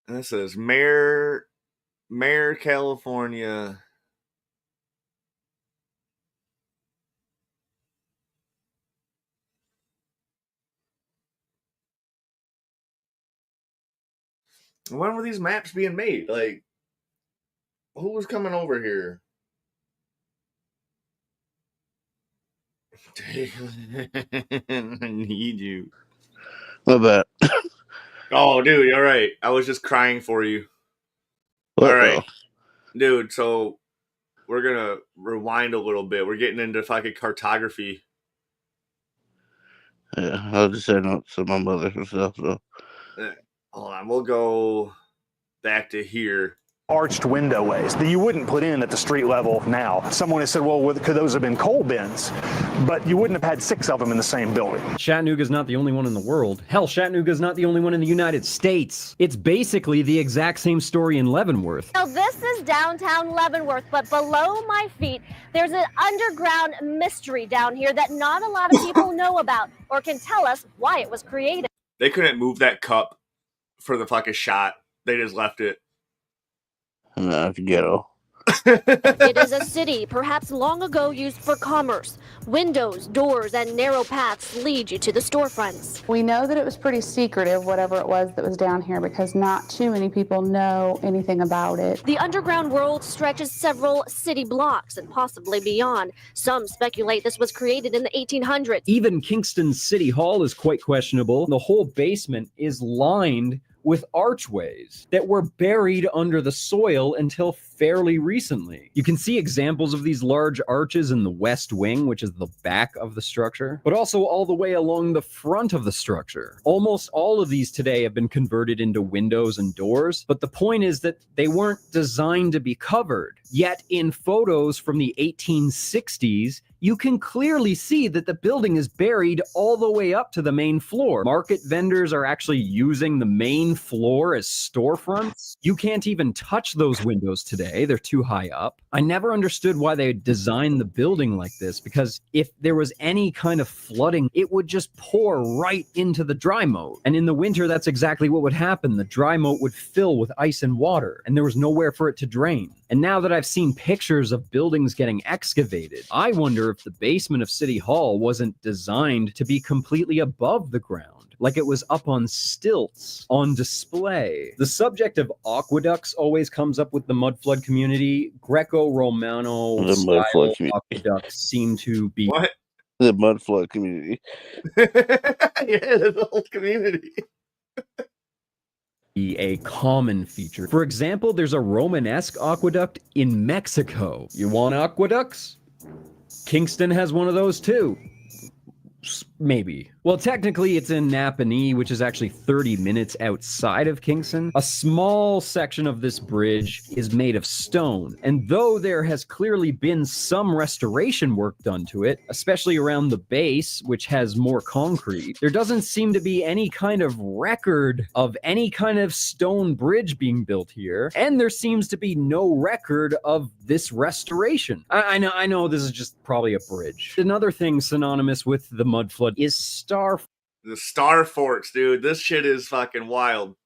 This is Mayor, California. When were these maps being made? Like, who was coming over here? I need you. My bad. Oh, dude, all right. I was just crying for you. All right. Dude, so we're going to rewind a little bit. We're getting into fucking cartography. Yeah, I was just saying out to my mother and stuff, so. Hold on, we'll go back to here. Arched windowways that you wouldn't put in at the street level now. Someone has said, well, could those have been coal bins? But you wouldn't have had 6 of them in the same building. Chattanooga's not the only one in the world. Hell, Chattanooga's not the only one in the United States. It's basically the exact same story in Leavenworth. Now, this is downtown Leavenworth, but below my feet, there's an underground mystery down here that not a lot of people know about or can tell us why it was created. They couldn't move that cup for the fucking shot. They just left it. Nah, it's ghetto. It is a city, perhaps long ago used for commerce. Windows, doors, and narrow paths lead you to the storefronts. We know that it was pretty secretive, whatever it was that was down here, because not too many people know anything about it. The underground world stretches several city blocks and possibly beyond. Some speculate this was created in the 1800s. Even Kingston's City Hall is quite questionable. The whole basement is lined with archways that were buried under the soil until fairly recently. You can see examples of these large arches in the west wing, which is the back of the structure, but also all the way along the front of the structure. Almost all of these today have been converted into windows and doors, but the point is that they weren't designed to be covered. Yet in photos from the 1860s, you can clearly see that the building is buried all the way up to the main floor. Market vendors are actually using the main floor as storefronts. You can't even touch those windows today. They're too high up. I never understood why they designed the building like this, because if there was any kind of flooding, it would just pour right into the dry moat. And in the winter, that's exactly what would happen. The dry moat would fill with ice and water, and there was nowhere for it to drain. And now that I've seen pictures of buildings getting excavated, I wonder if the basement of City Hall wasn't designed to be completely above the ground, like it was up on stilts on display. The subject of aqueducts always comes up with the mudflood community. Greco-Romano style aqueducts seem to be... What? The mudflood community. Yeah, the whole community. A common feature. For example, there's a Romanesque aqueduct in Mexico. You want aqueducts? Kingston has one of those too. Maybe. Well, technically it's in Napanee, which is actually 30 minutes outside of Kingston. A small section of this bridge is made of stone, and though there has clearly been some restoration work done to it, especially around the base, which has more concrete, there doesn't seem to be any kind of record of any kind of stone bridge being built here, and there seems to be no record of this restoration. I know this is just probably a bridge. Another thing synonymous with the mud flood is the Star Forts, dude. This shit is fucking wild.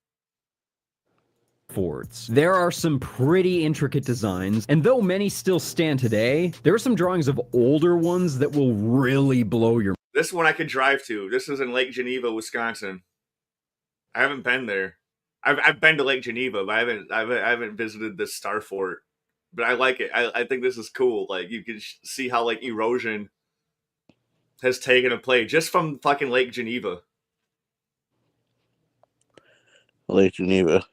forts. There are some pretty intricate designs, and though many still stand today, there are some drawings of older ones that will really blow your. This one I could drive to. This is in Lake Geneva, Wisconsin. I haven't been there. I've been to Lake Geneva, but I haven't visited this Star Fort. But I like it. I think this is cool. Like, you can see how like erosion has taken a play just from fucking Lake Geneva. Lake Geneva.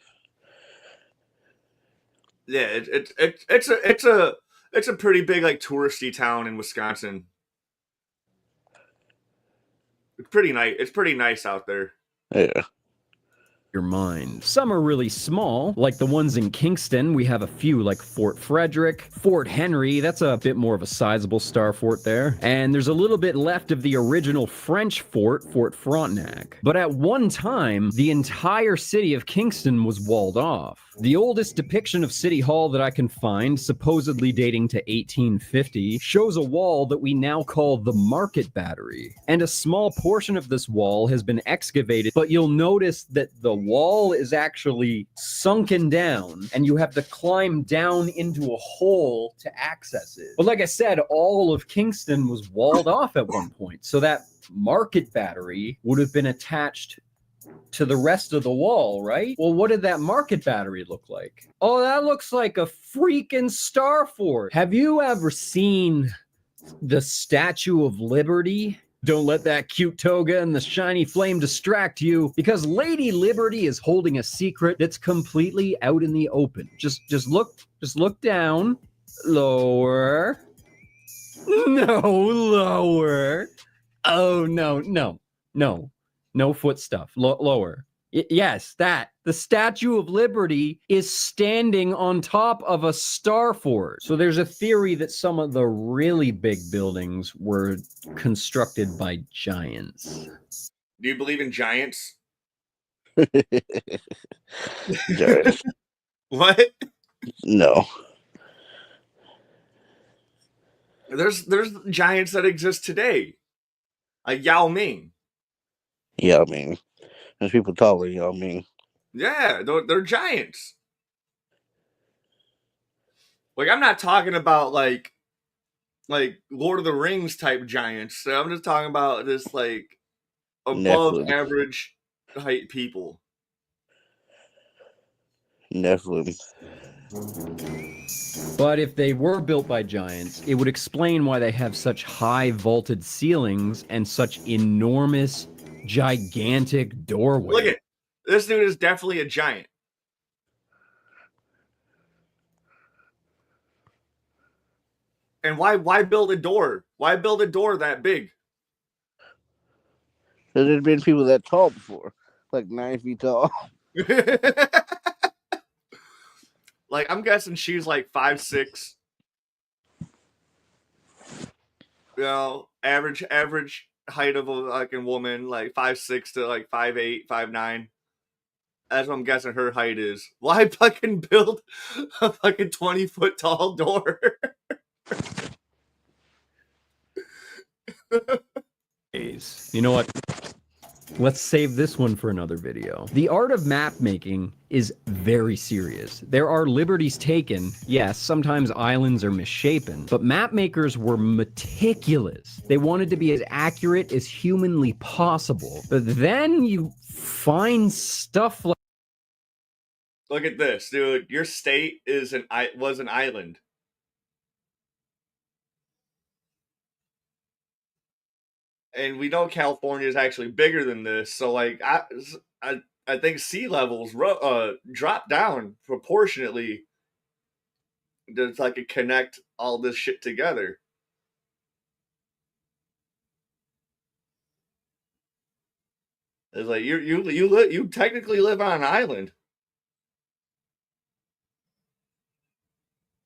Yeah, it's a pretty big like touristy town in Wisconsin. It's pretty nice. It's pretty nice out there. Yeah. Your mind. Some are really small, like the ones in Kingston. We have a few like Fort Frederick, Fort Henry. That's a bit more of a sizable star fort there. And there's a little bit left of the original French fort, Fort Frontenac. But at one time, the entire city of Kingston was walled off. The oldest depiction of City Hall that I can find, supposedly dating to 1850, shows a wall that we now call the Market Battery. And a small portion of this wall has been excavated, but you'll notice that the wall is actually sunken down, and you have to climb down into a hole to access it. But like I said, all of Kingston was walled off at one point, so that Market Battery would have been attached to the rest of the wall, right? Well, what did that Market Battery look like? Oh, that looks like a freaking star fort. Have you ever seen the Statue of Liberty? Don't let that cute toga and the shiny flame distract you, because Lady Liberty is holding a secret that's completely out in the open. Just look down. Lower. No, lower. Oh, no. No foot stuff. Lower. Yes, that. The Statue of Liberty is standing on top of a star fort. So there's a theory that some of the really big buildings were constructed by giants. Do you believe in giants? Giants. What? No. There's giants that exist today. Like Yao Ming. Yeah, I mean, there's people taller, you know what I mean? Yeah, they're giants. Like, I'm not talking about like Lord of the Rings type giants. I'm just talking about just like above Nephilim. average height people. Nephilim. But if they were built by giants, it would explain why they have such high vaulted ceilings and such enormous, gigantic doorways. Look at this dude is definitely a giant. And why build a door? Why build a door that big? There's been people that tall before, like 9 feet tall. Like, I'm guessing she's like 5'6". You know, average height of a fucking woman, like 5'6" to like 5'8", 5'9". That's what I'm guessing her height is. Why fucking build a fucking 20-foot tall door? You know what? Let's save this one for another video. The art of map making is very serious. There are liberties taken. Yes, sometimes islands are misshapen, but map makers were meticulous. They wanted to be as accurate as humanly possible. But then you find stuff like... Look at this, dude. Your state was an island. And we know California is actually bigger than this, so like I think sea levels drop down proportionately to like connect all this shit together. It's like you technically live on an island.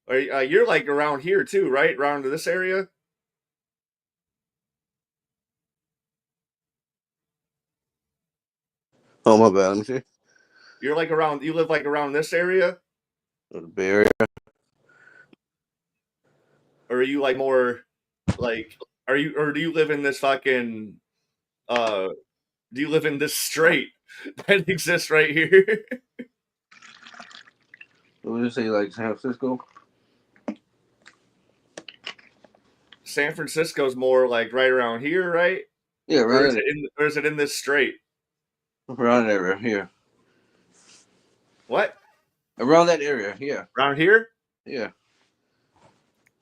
Or you're like around here too, right? Around this area. Oh my bad. Let me see. You're like around. You live like around this area. The Bay Area. Or are you like more like? Are you or do you live in this fucking? Do you live in this strait that exists right here? What would you say, like San Francisco? San Francisco's more like right around here, right? Yeah, Or around is it in this strait? around that area here. What? Around that area, yeah. Around here? Yeah.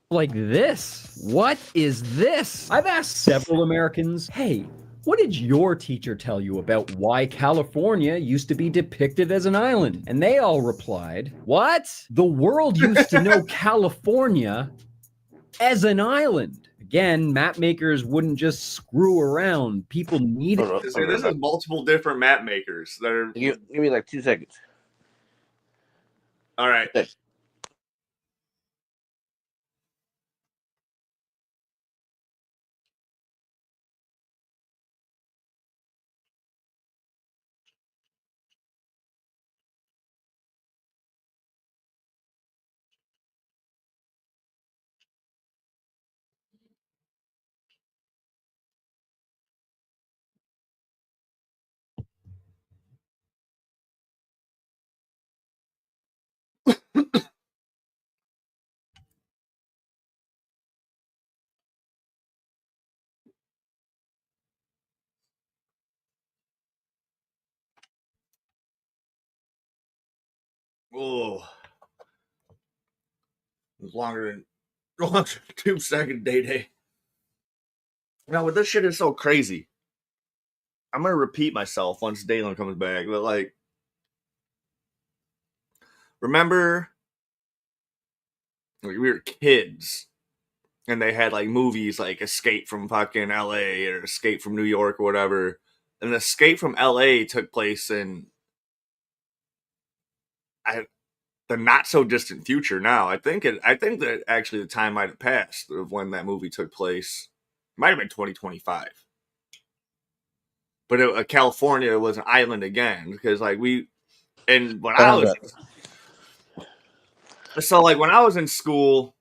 Like this. What is this? I've asked several Americans, hey, what did your teacher tell you about why California used to be depicted as an island? And they all replied, what? The world used to know California as an island. Again, map makers wouldn't just screw around. People needed. This is multiple different map makers that are. Give me like 2 seconds. All right. Oh, it was longer than 2 second day. Now, but this shit is so crazy. I'm gonna repeat myself once Dalen comes back, but like, remember we were kids and they had like movies like Escape from fucking LA or Escape from New York or whatever. And Escape from LA took place in the not so distant future now. I think that actually the time might have passed of when that movie took place. It might have been 2025. But California was an island again because like when I was when I was in school,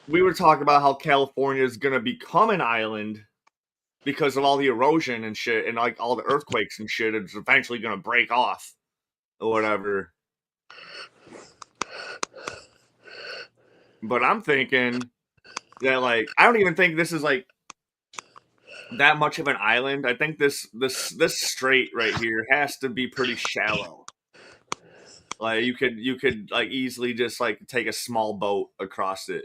we were talking about how California is going to become an island because of all the erosion and shit and like all the earthquakes and shit. It's eventually going to break off or whatever. But I'm thinking that like I don't even think this is like that much of an island. I think this strait right here has to be pretty shallow. Like you could like easily just like take a small boat across it.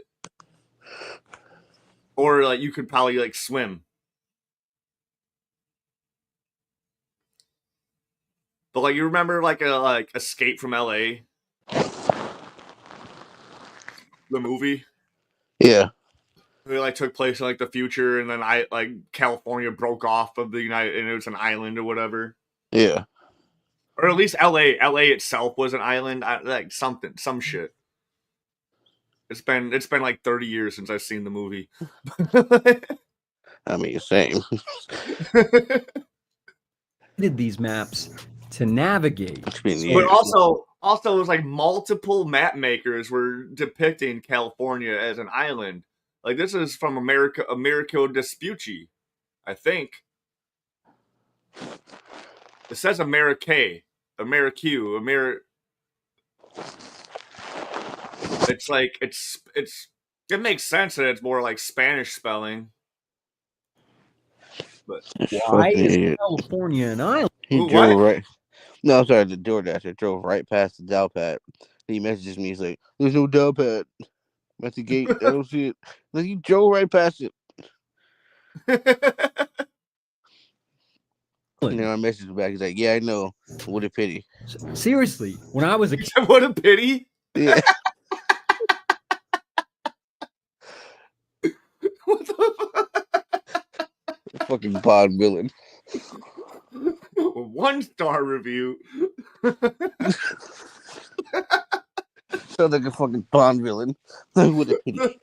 Or like you could probably like swim. But like you remember like Escape from LA? The movie? Yeah. It like took place in like the future and then California broke off of the United and it was an island or whatever. Yeah. Or at least LA itself was an island. Like some shit. It's been like 30 years since I've seen the movie. I mean, same. Did these maps to navigate. But also it was like multiple map makers were depicting California as an island. Like this is from Americo Vespucci, I think. It says Amerique. It's like it makes sense that it's more like Spanish spelling. But why is California an island? He drove right. No, I'm sorry, the DoorDasher drove right past the dial pad. He messages me, he's like, there's no dial pad. I'm at the gate, I don't see it. Like, he drove right past it. And then I messaged him back, he's like, yeah, I know. What a pity. Seriously, when I was a kid. What a pity? Yeah. What the fucking Bob villain. 1-star review. Sounds like a fucking Bond villain. With a pity.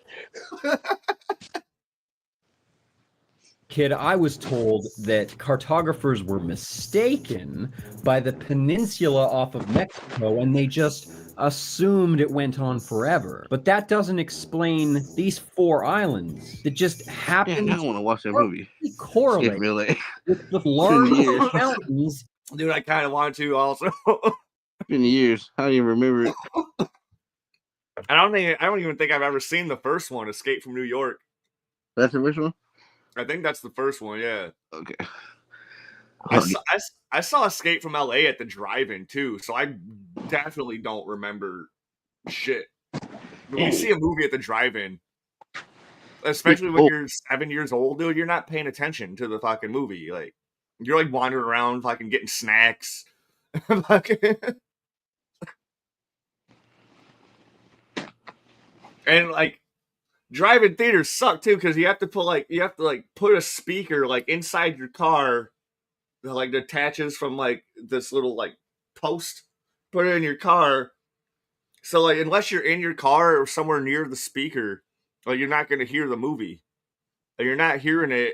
Kid, I was told that cartographers were mistaken by the peninsula off of Mexico and they just assumed it went on forever. But that doesn't explain these 4 islands that just happen I want to watch that movie. correlate Really. with the large mountains. Dude, I kind of want to also. It's been years. How do you remember it? I don't even think I've ever seen the first one, Escape from New York. That's the first one? I think that's the first one, yeah. Okay. I saw Escape from LA at the drive-in too, so I definitely don't remember shit. When you see a movie at the drive-in, especially when you're 7 years old, dude, you're not paying attention to the fucking movie. Like, you're like wandering around, fucking getting snacks. And like, drive-in theaters suck too because you have to put a speaker like inside your car that like detaches from like this little like post. Put it in your car. So like unless you're in your car or somewhere near the speaker, like you're not gonna hear the movie. Like, you're not hearing it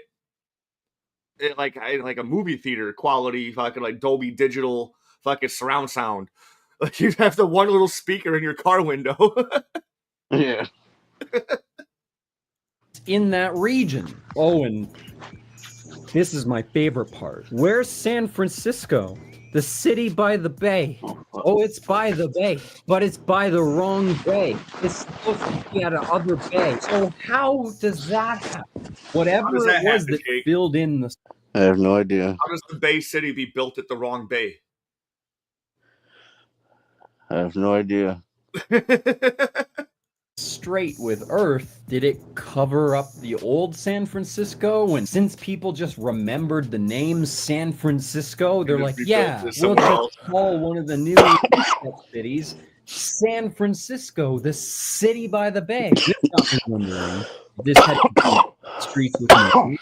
like a movie theater quality fucking like Dolby Digital fucking surround sound. Like you have the one little speaker in your car window. Yeah. In that region. Oh, and this is my favorite part. Where's San Francisco? The city by the bay. Oh, it's by the bay, but it's by the wrong bay. It's supposed to be at another bay. So how does that happen? Whatever it was that filled in the... I have no idea. How does the Bay City be built at the wrong bay? I have no idea. Straight with Earth, did it cover up the old San Francisco? And since people just remembered the name San Francisco, they're like, yeah, we'll just call one of the new cities San Francisco, the city by the bay. This got me wondering if this had to be streets with no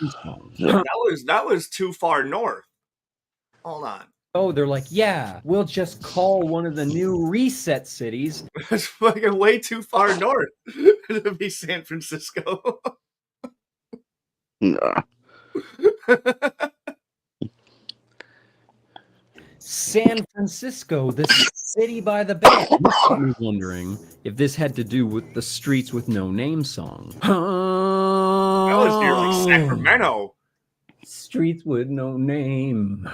That was too far north. Hold on. Oh, they're like, yeah, we'll just call one of the new reset cities. That's fucking way too far north to be San Francisco. Nah. San Francisco, the city by the bay. I'm wondering if this had to do with the streets with no name song. That was near like Sacramento. Streets with no name.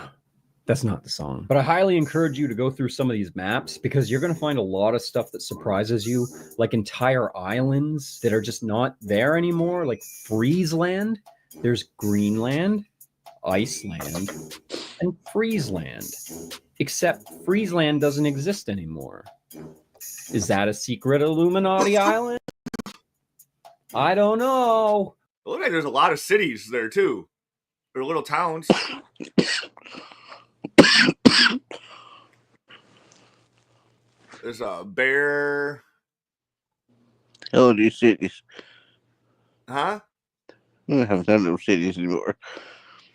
That's not the song. But I highly encourage you to go through some of these maps because you're going to find a lot of stuff that surprises you, like entire islands that are just not there anymore, like Friesland. There's Greenland, Iceland, and Friesland. Except Friesland doesn't exist anymore. Is that a secret Illuminati island? I don't know. It looks like there's a lot of cities there too. Or little towns. There's a bear. Hell, these cities. Huh? I don't have none of those cities anymore.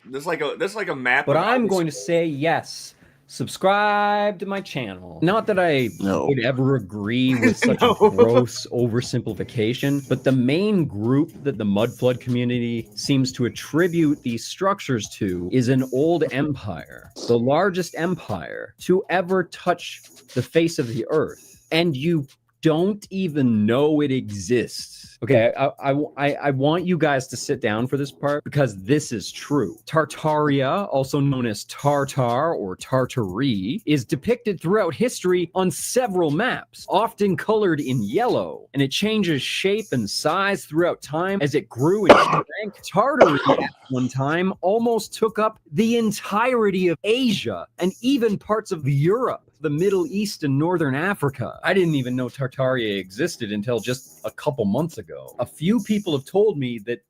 There's like a map. But I'm going to say yes. Subscribe to my channel. Not that I would ever agree with such a gross oversimplification, but the main group that the mud flood community seems to attribute these structures to is an old empire, the largest empire to ever touch the face of the earth. And you don't even know it exists. Okay, I want you guys to sit down for this part because this is true. Tartaria, also known as Tartar or Tartary, is depicted throughout history on several maps, often colored in yellow, and it changes shape and size throughout time as it grew and shrank. Tartary at one time almost took up the entirety of Asia and even parts of Europe, the Middle East, and Northern Africa. I didn't even know Tartaria existed until just a couple months ago. A few people have told me that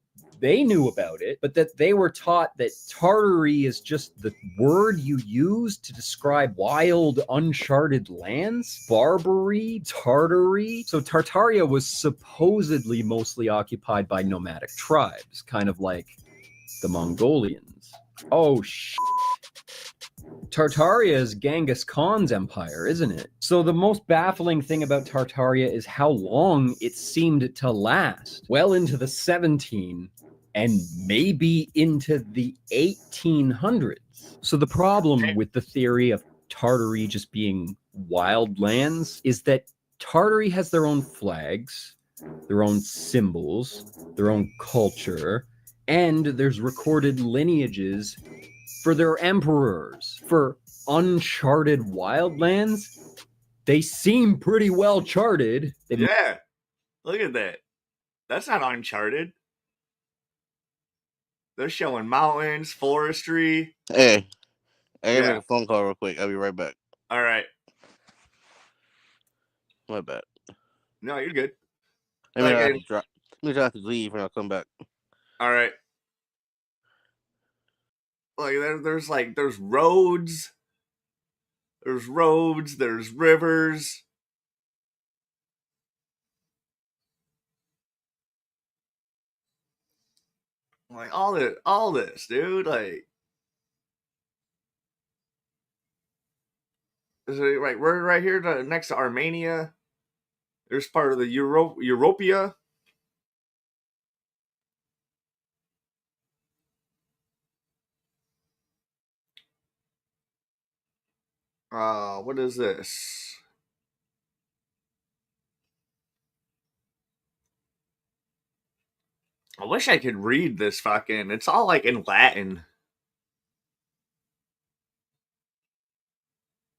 they knew about it, but that they were taught that Tartary is just the word you use to describe wild, uncharted lands. Barbary, Tartary. So Tartaria was supposedly mostly occupied by nomadic tribes, kind of like the Mongolians. Oh, Tartaria is Genghis Khan's empire, isn't it? So the most baffling thing about Tartaria is how long it seemed to last. Well into the 17 and maybe into the 1800s. So the problem with the theory of Tartary just being wild lands is that Tartary has their own flags, their own symbols, their own culture, and there's recorded lineages for their emperors. For uncharted wildlands, they seem pretty well charted. Yeah, look at that. That's not uncharted. They're showing mountains, forestry. Hey, I gotta Yeah. make a phone call real quick. I'll be right back. All right. My bad. No, you're good. I mean, I have to drop. I have to leave and I'll come back. All right. Like there's roads. There's roads. There's rivers. Like all this, dude. Like, is it right? We're right here next to Armenia. There's part of the Europia. What is this? I wish I could read this fucking. It's all like in Latin.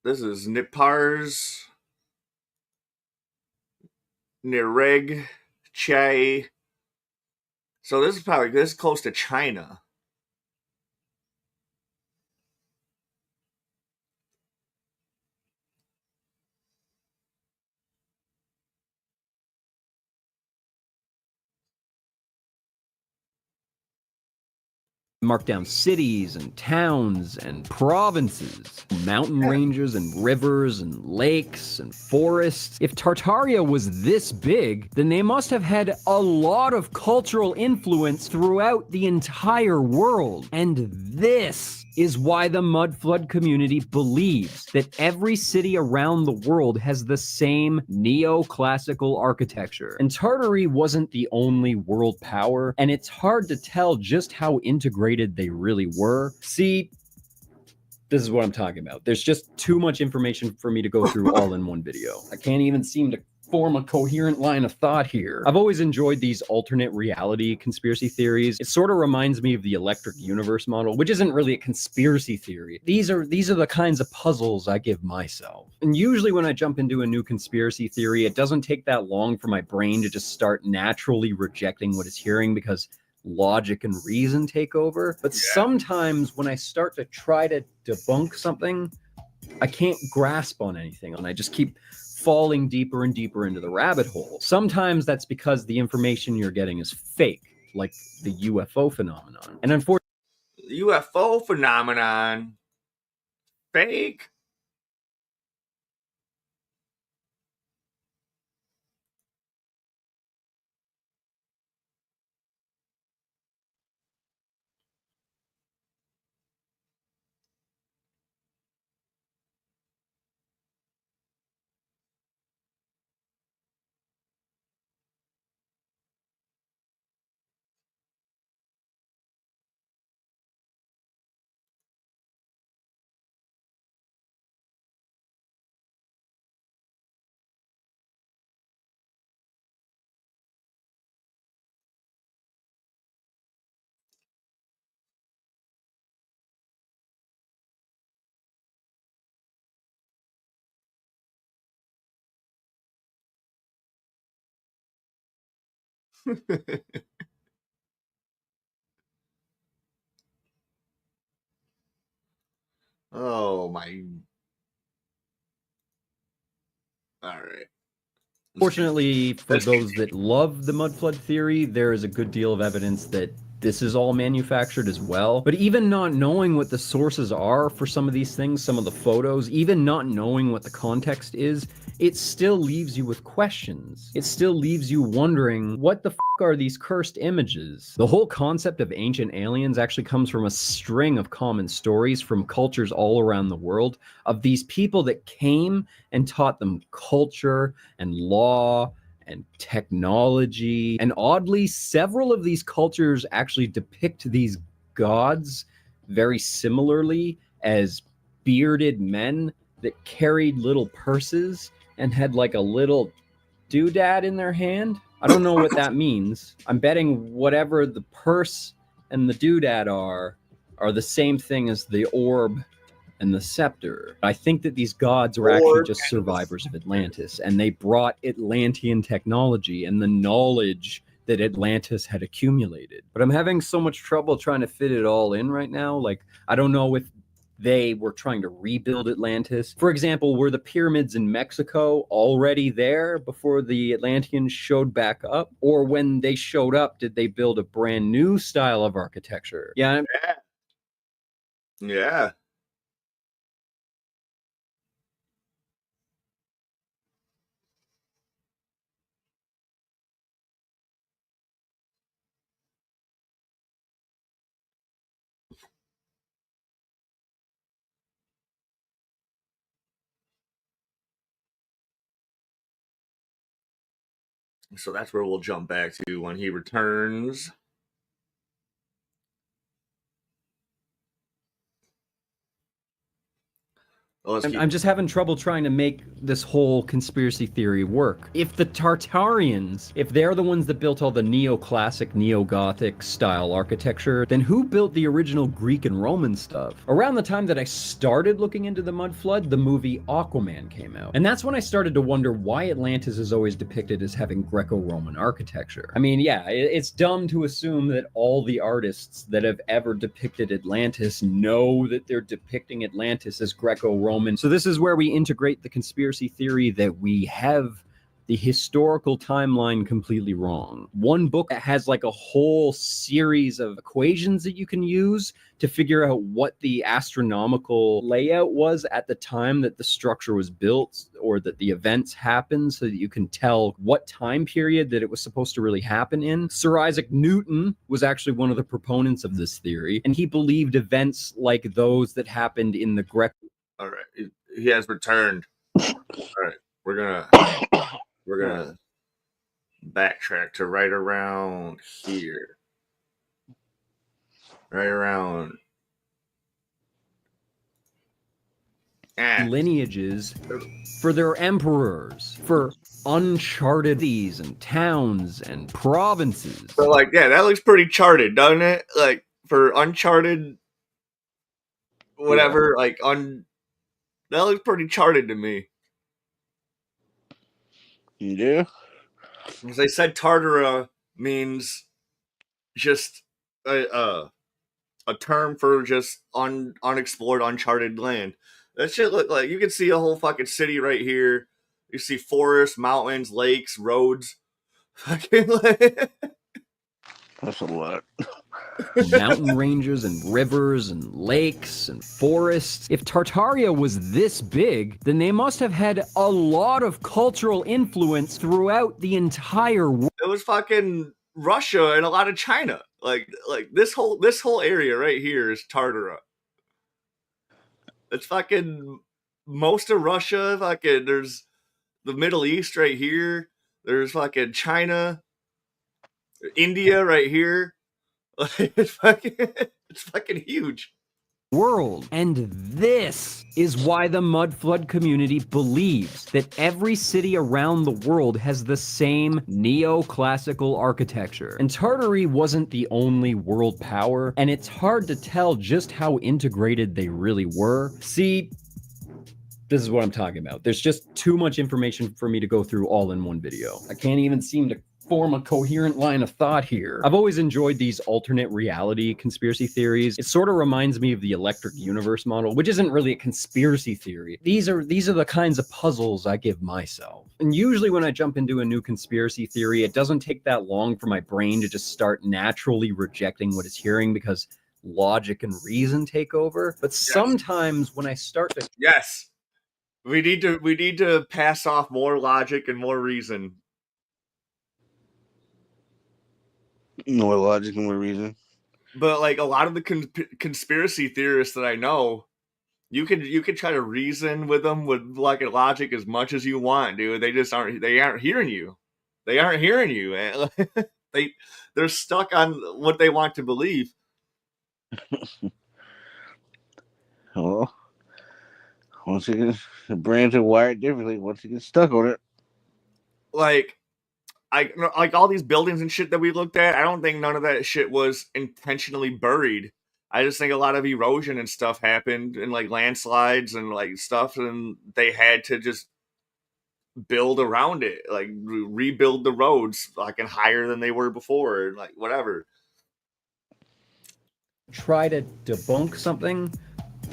This is Nipars, Nireg, Che. So this is close to China. Mark down cities and towns and provinces, mountain ranges and rivers and lakes and forests. If Tartaria was this big, then they must have had a lot of cultural influence throughout the entire world. And this is why the Mudflood community believes that every city around the world has the same neoclassical architecture. And Tartary wasn't the only world power, and it's hard to tell just how integrated they really were. See, this is what I'm talking about. There's just too much information for me to go through all in one video. I can't even seem to form a coherent line of thought here. I've always enjoyed these alternate reality conspiracy theories. It sort of reminds me of the electric universe model, which isn't really a conspiracy theory. These are the kinds of puzzles I give myself. And usually when I jump into a new conspiracy theory, it doesn't take that long for my brain to just start naturally rejecting what it's hearing because logic and reason take over. But sometimes when I start to try to debunk something, I can't grasp on anything and I just keep falling deeper and deeper into the rabbit hole. Sometimes that's because the information you're getting is fake, like the UFO phenomenon. And unfortunately, UFO phenomenon, fake. Oh my. All right. Fortunately, for those that love the mudflood theory, there is a good deal of evidence that this is all manufactured as well. But even not knowing what the sources are for some of these things, some of the photos, even not knowing what the context is, it still leaves you with questions. It still leaves you wondering, what the f are these cursed images? The whole concept of ancient aliens actually comes from a string of common stories from cultures all around the world of these people that came and taught them culture and law and technology. And oddly, several of these cultures actually depict these gods very similarly as bearded men that carried little purses and had like a little doodad in their hand. I don't know what that means. I'm betting whatever the purse and the doodad are the same thing as the orb and the scepter. I think that these gods were actually just survivors of Atlantis, and they brought Atlantean technology and the knowledge that Atlantis had accumulated. But I'm having so much trouble trying to fit it all in right now. Like, I don't know if they were trying to rebuild Atlantis. For example, were the pyramids in Mexico already there before the Atlanteans showed back up? Or when they showed up, did they build a brand new style of architecture? Yeah. Yeah. So that's where we'll jump back to when he returns. I'm just having trouble trying to make this whole conspiracy theory work. If the Tartarians, if they're the ones that built all the neoclassic, neo-Gothic style architecture, then who built the original Greek and Roman stuff? Around the time that I started looking into the mud flood, the movie Aquaman came out. And that's when I started to wonder why Atlantis is always depicted as having Greco-Roman architecture. I mean, yeah, it's dumb to assume that all the artists that have ever depicted Atlantis know that they're depicting Atlantis as Greco-Roman. So this is where we integrate the conspiracy theory that we have the historical timeline completely wrong. One book that has like a whole series of equations that you can use to figure out what the astronomical layout was at the time that the structure was built or that the events happened, so that you can tell what time period that it was supposed to really happen in. Sir Isaac Newton was actually one of the proponents of this theory, and he believed events like those that happened in the Greco. All right, he has returned. All right, we're gonna backtrack to right around here, right around lineages for their emperors, for uncharted cities and towns and provinces. So, like, yeah, that looks pretty charted, doesn't it? Like, for uncharted, whatever, yeah. That looks pretty charted to me. Yeah. As I said, Tartara means just a term for just unexplored, uncharted land. That shit look like, you can see a whole fucking city right here. You see forests, mountains, lakes, roads. Fucking that's a lot. Mountain ranges and rivers and lakes and forests. If Tartaria was this big, then they must have had a lot of cultural influence throughout the entire world. It was fucking Russia and a lot of China. Like this whole area right here is Tartara. It's fucking most of Russia. Fucking there's the Middle East right here. There's fucking China, India right here. It's fucking huge. World. And this is why the mud flood community believes that every city around the world has the same neoclassical architecture. And Tartary wasn't the only world power, and it's hard to tell just how integrated they really were. See, this is what I'm talking about. There's just too much information for me to go through all in one video. I can't even seem to form a coherent line of thought here. I've always enjoyed these alternate reality conspiracy theories. It sort of reminds me of the electric universe model, which isn't really a conspiracy theory. These are the kinds of puzzles I give myself. And usually when I jump into a new conspiracy theory, it doesn't take that long for my brain to just start naturally rejecting what it's hearing because logic and reason take over. But sometimes when I start to we need to pass off more logic and more reason. More logic and more reason. But like a lot of the conspiracy theorists that I know, you can try to reason with them with like logic as much as you want, dude. They just aren't hearing you. They aren't hearing you. Man. They're stuck on what they want to believe. Well, once you get the brains are wired differently, once you get stuck on it. Like all these buildings and shit that we looked at, I don't think none of that shit was intentionally buried. I just think a lot of erosion and stuff happened and like landslides and like stuff, and they had to just build around it, like rebuild the roads like higher than they were before, and like whatever. Try to debunk something,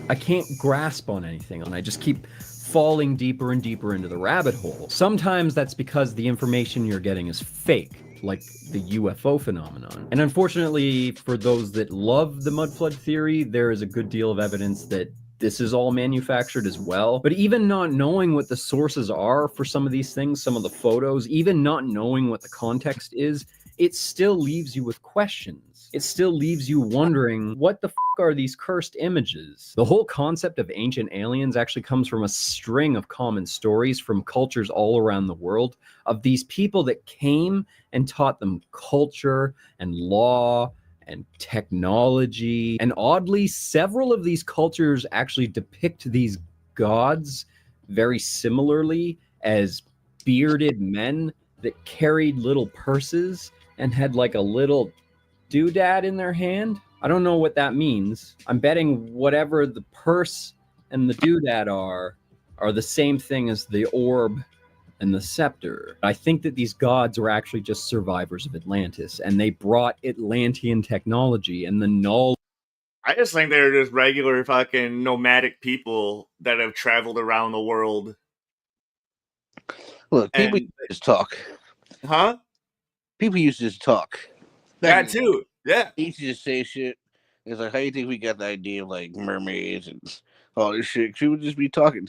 I can't grasp on anything, and I just keep falling deeper and deeper into the rabbit hole. Sometimes that's because the information you're getting is fake, like the UFO phenomenon. And unfortunately, for those that love the mud flood theory, there is a good deal of evidence that this is all manufactured as well. But even not knowing what the sources are for some of these things, some of the photos, even not knowing what the context is, it still leaves you with questions. It still leaves you wondering, what the are these cursed images? The whole concept of ancient aliens actually comes from a string of common stories from cultures all around the world of these people that came and taught them culture and law and technology. And oddly, several of these cultures actually depict these gods very similarly as bearded men that carried little purses and had like a little doodad in their hand. I don't know what that means. I'm betting whatever the purse and the doodad are the same thing as the orb and the scepter. I think that these gods were actually just survivors of Atlantis, and they brought Atlantean technology and the knowledge. I just think they're just regular fucking nomadic people that have traveled around the world. Look, people just talk. Huh? People used to just talk. That too. Yeah. They used to just say shit. It's like, how do you think we got the idea of like mermaids and all this shit? She would just be talking.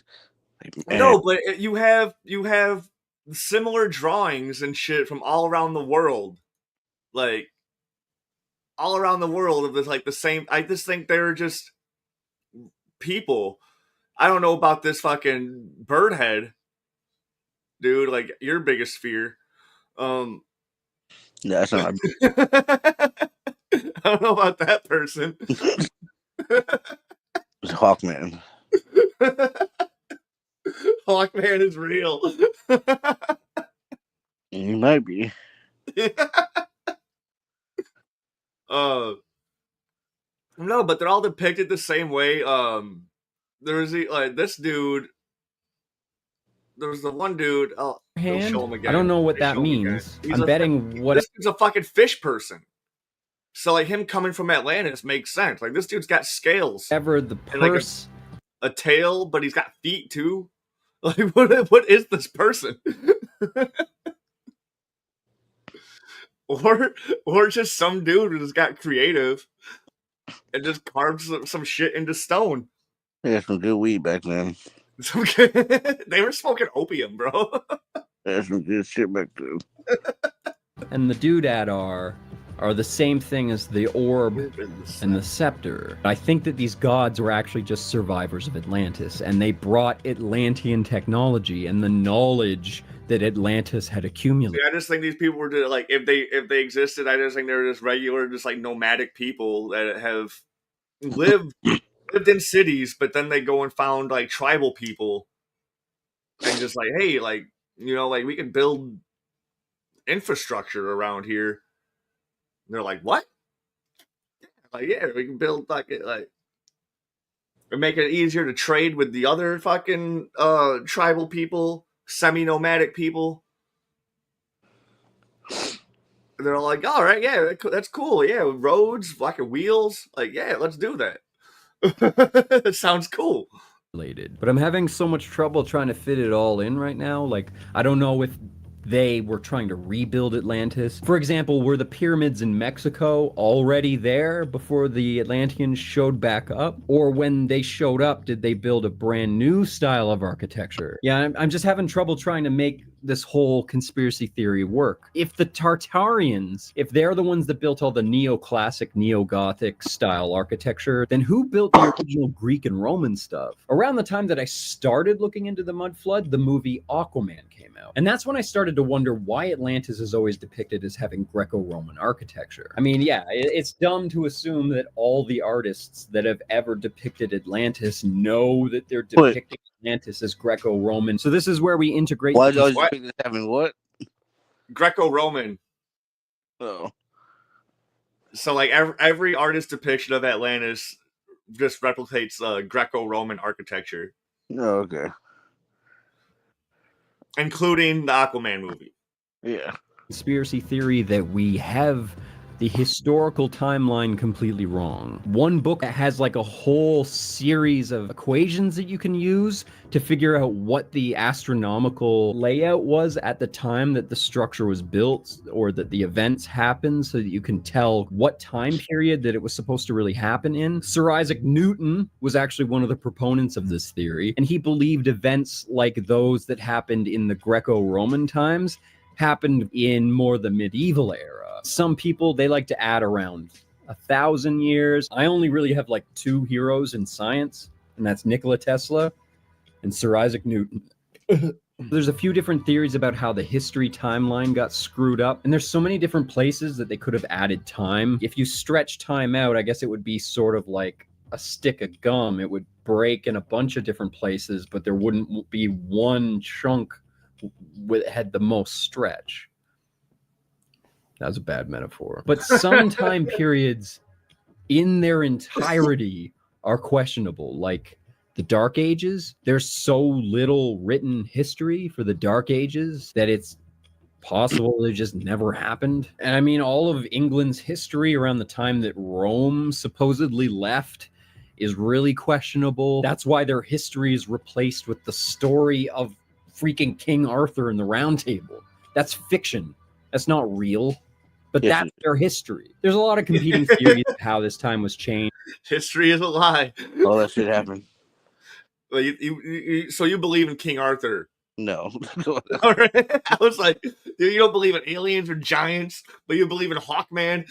Like, no, but you have similar drawings and shit from all around the world. Like all around the world of this, like the same. I just think they're just people. I don't know about this fucking bird head, dude. Like your biggest fear. That's not. I don't know about that person. It's Hawkman. Hawkman is real. He might be. No, but they're all depicted the same way. There's this dude. There's the one dude. I'll show him again. I don't know what that means. I'm betting what this dude's a fucking fish person. So like him coming from Atlantis makes sense. Like this dude's got scales. Ever the purse, like a tail, but he's got feet too. Like what is this person? or just some dude who just got creative and just carved some shit into stone. Yeah, some good weed back then. They were smoking opium, bro. There's some good shit back then. And the doodad are the same thing as the orb and the scepter. I think that these gods were actually just survivors of Atlantis, and they brought Atlantean technology and the knowledge that Atlantis had accumulated. I just think these people were like, if they existed, I just think they're just regular, just like nomadic people that have lived in cities, but then they go and found like tribal people and just like, hey, like, you know, like we can build infrastructure around here. And they're like, what? Like, yeah, we can build like and make it easier to trade with the other fucking tribal people, semi-nomadic people. they're all like, all right, yeah, that's cool. Yeah, roads, fucking wheels. Like, yeah, let's do that. It sounds cool. But I'm having so much trouble trying to fit it all in right now. Like, I don't know if they were trying to rebuild Atlantis. For example, were the pyramids in Mexico already there before the Atlanteans showed back up? Or when they showed up, did they build a brand new style of architecture? Yeah, I'm just having trouble trying to make this whole conspiracy theory work. If the Tartarians, if they're the ones that built all the neoclassic, neo-Gothic style architecture, then who built the original Greek and Roman stuff? Around the time that I started looking into the mud flood, the movie Aquaman came out. And that's when I started to wonder why Atlantis is always depicted as having Greco-Roman architecture. I mean, yeah, it's dumb to assume that all the artists that have ever depicted Atlantis know that they're depicting Atlantis as Greco-Roman. So this is where we integrate. Why do you think this having what? Greco-Roman. Oh. So like every artist depiction of Atlantis just replicates Greco-Roman architecture. Oh, okay. Including the Aquaman movie. Yeah. Conspiracy theory that we have the historical timeline completely wrong. One book has like a whole series of equations that you can use to figure out what the astronomical layout was at the time that the structure was built or that the events happened, so that you can tell what time period that it was supposed to really happen in. Sir Isaac Newton was actually one of the proponents of this theory, and he believed events like those that happened in the Greco-Roman times happened in more the medieval era. Some people, they like to add around 1,000 years. I only really have like two heroes in science, and that's Nikola Tesla and Sir Isaac Newton. There's a few different theories about how the history timeline got screwed up, and there's so many different places that they could have added time. If you stretch time out, I guess it would be sort of like a stick of gum. It would break in a bunch of different places, but there wouldn't be one chunk that had the most stretch. That was a bad metaphor. But some time periods in their entirety are questionable. Like the Dark Ages, there's so little written history for the Dark Ages that it's possible it just never happened. And I mean, all of England's history around the time that Rome supposedly left is really questionable. That's why their history is replaced with the story of freaking King Arthur and the Round Table. That's fiction. That's not real. But yes, that's their history. There's a lot of competing theories of how this time was changed. History is a lie. All that shit happened. Well, so you believe in King Arthur? No. All right. I was like, you don't believe in aliens or giants, but you believe in Hawkman.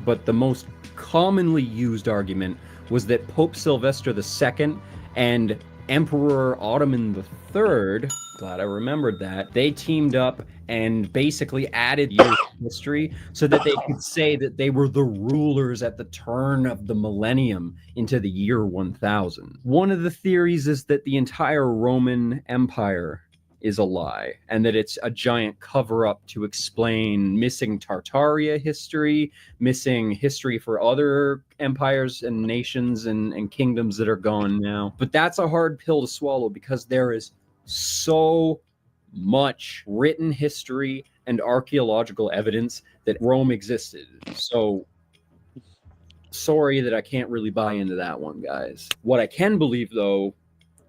But the most commonly used argument was that Pope Sylvester II and Emperor Ottoman III, glad I remembered that, they teamed up and basically added years of history so that they could say that they were the rulers at the turn of the millennium into the year 1000. One of the theories is that the entire Roman Empire is a lie, and that it's a giant cover-up to explain missing Tartaria history, missing history for other empires and nations and kingdoms that are gone now. But that's a hard pill to swallow because there is so much written history and archaeological evidence that Rome existed. So sorry that I can't really buy into that one, guys. What I can believe, though,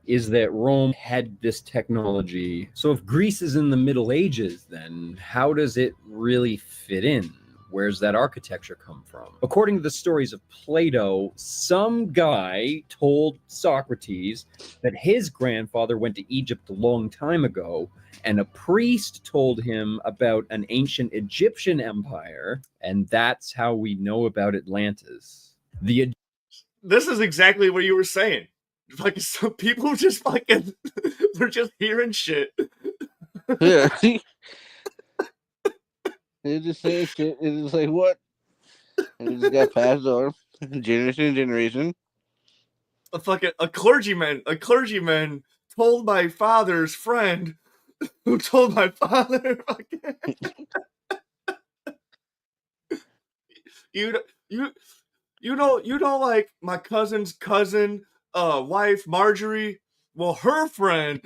is that Rome had this technology. So if Greece is in the Middle Ages, then how does it really fit in? Where's that architecture come from? According to the stories of Plato, some guy told Socrates that his grandfather went to Egypt a long time ago, and a priest told him about an ancient Egyptian empire, and that's how we know about Atlantis. This is exactly what you were saying. Like, some people just fucking, they're just hearing shit. Yeah. They just say shit. It's just like, what? And it just got passed on generation to generation. A clergyman told my father's friend who told my father you know, like my cousin's cousin wife, Marjorie, well, her friend.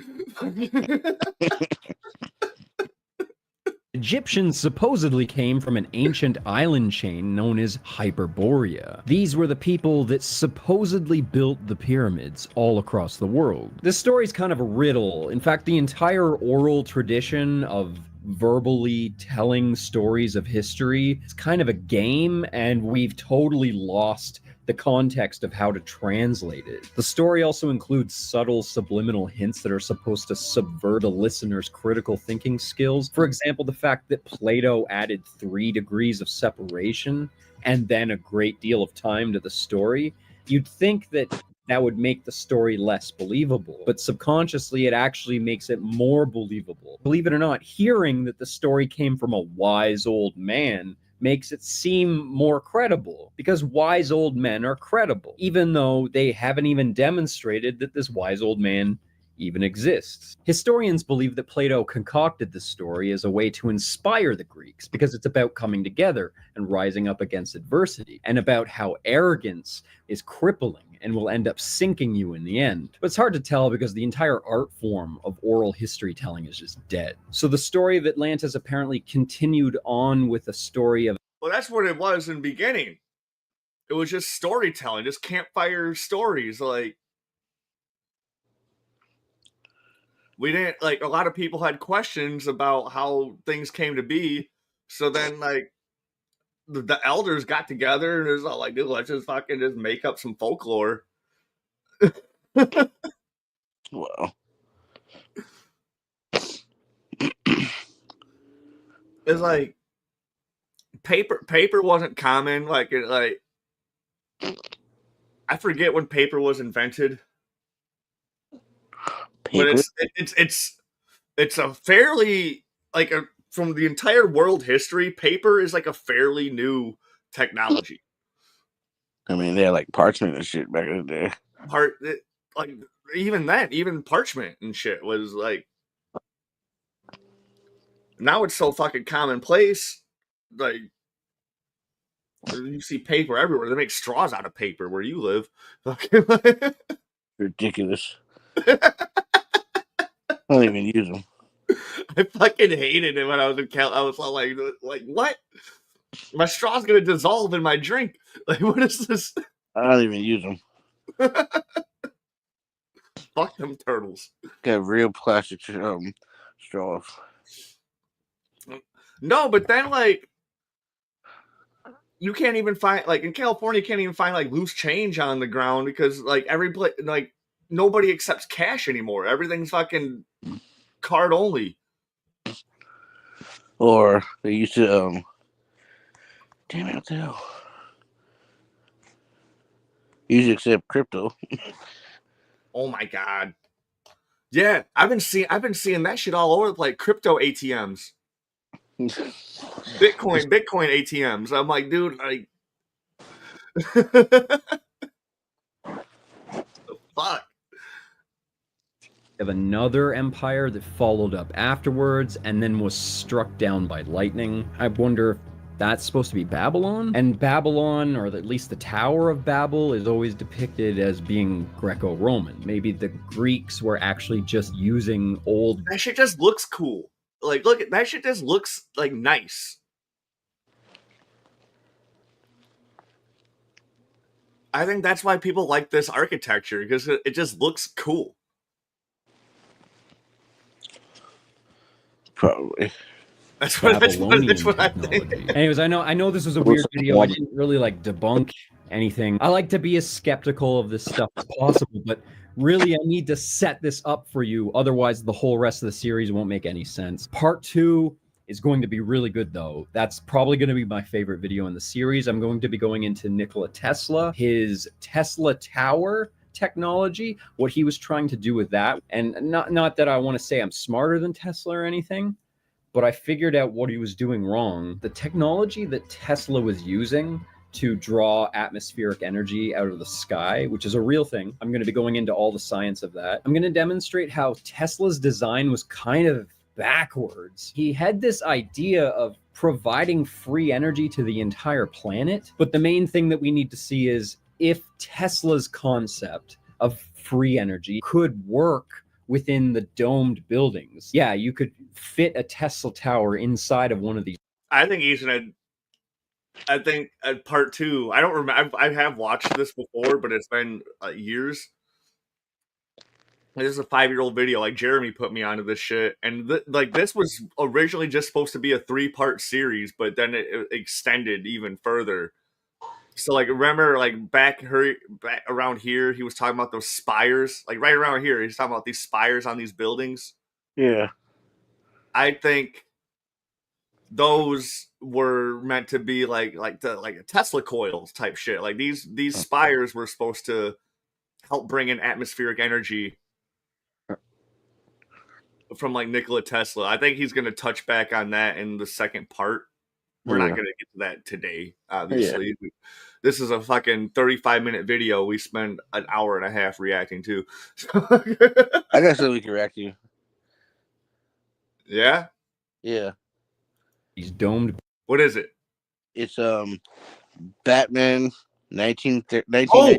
Egyptians supposedly came from an ancient island chain known as Hyperborea. These were the people that supposedly built the pyramids all across the world. This story's kind of a riddle. In fact, the entire oral tradition of verbally telling stories of history is kind of a game, and we've totally lost the context of how to translate it. The story also includes subtle subliminal hints that are supposed to subvert a listener's critical thinking skills. For example, the fact that Plato added 3 degrees of separation and then a great deal of time to the story. You'd think that would make the story less believable, but subconsciously it actually makes it more believable. Believe it or not, hearing that the story came from a wise old man makes it seem more credible, because wise old men are credible, even though they haven't even demonstrated that this wise old man even exists. Historians believe that Plato concocted this story as a way to inspire the Greeks, because it's about coming together and rising up against adversity, and about how arrogance is crippling and will end up sinking you in the end. But it's hard to tell because the entire art form of oral history telling is just dead. So the story of Atlantis apparently continued on with a story of... Well, that's what it was in the beginning. It was just storytelling, just campfire stories. Like, we didn't, like, a lot of people had questions about how things came to be. So then, like, the elders got together and it was all like, dude, let's just fucking just make up some folklore. Well, it's like paper wasn't common. Like, I forget when paper was invented. paper. But it's a fairly, like, from the entire world history, paper is like a fairly new technology. I mean, they had like parchment and shit back in the day. Like, even parchment and shit was like, now it's so fucking commonplace. Like, you see paper everywhere. They make straws out of paper where you live. Ridiculous. I don't even use them. I fucking hated it when I was in Cal. I was all like, what? My straw's gonna dissolve in my drink. Like, what is this? I don't even use them. Fuck them turtles. Got real plastic straws. No, but then, like, you can't even find, like, in California, you can't even find, like, loose change on the ground because, like, nobody accepts cash anymore. Everything's fucking card only. Or they used to, damn it, what the hell? Usually accept crypto. Oh my god. Yeah, I've been seeing that shit all over the place. Crypto ATMs. Bitcoin ATMs. I'm like, dude, like, fuck. Of another empire that followed up afterwards and then was struck down by lightning. I wonder if that's supposed to be Babylon? And Babylon, or at least the Tower of Babel, is always depicted as being Greco-Roman. Maybe the Greeks were actually just using old... That shit just looks cool. Like, look, that shit just looks, like, nice. I think that's why people like this architecture, because it just looks cool. Probably. That's what I think. Anyways, I know this was a weird video. I didn't really, like, debunk anything. I like to be as skeptical of this stuff as possible, but really I need to set this up for you. Otherwise, the whole rest of the series won't make any sense. Part 2 is going to be really good, though. That's probably going to be my favorite video in the series. I'm going to be going into Nikola Tesla, his Tesla Tower technology, what he was trying to do with that. And not that I want to say I'm smarter than Tesla or anything, but I figured out what he was doing wrong. The technology that Tesla was using to draw atmospheric energy out of the sky, which is a real thing. I'm going to be going into all the science of that. I'm going to demonstrate how Tesla's design was kind of backwards. He had this idea of providing free energy to the entire planet, but the main thing that we need to see is if Tesla's concept of free energy could work within the domed buildings. Yeah, you could fit a Tesla tower inside of one of these. I think he's gonna. I think part 2. I don't remember. I have watched this before, but it's been years. This is a 5-year-old video. Like Jeremy put me onto this shit, and this was originally just supposed to be a 3-part series, but then it extended even further. So like, remember, like back around here, he was talking about those spires. Like right around here, he's talking about these spires on these buildings. Yeah. I think those were meant to be like a Tesla coils type shit. Like these spires were supposed to help bring in atmospheric energy from like Nikola Tesla. I think he's going to touch back on that in the second part. We're not going to get to that today, obviously. Yeah. This is a fucking 35-minute video we spend an hour and a half reacting to. I got something we can react to. Yeah? Yeah. He's domed. What is it? It's Batman 1990. Oh!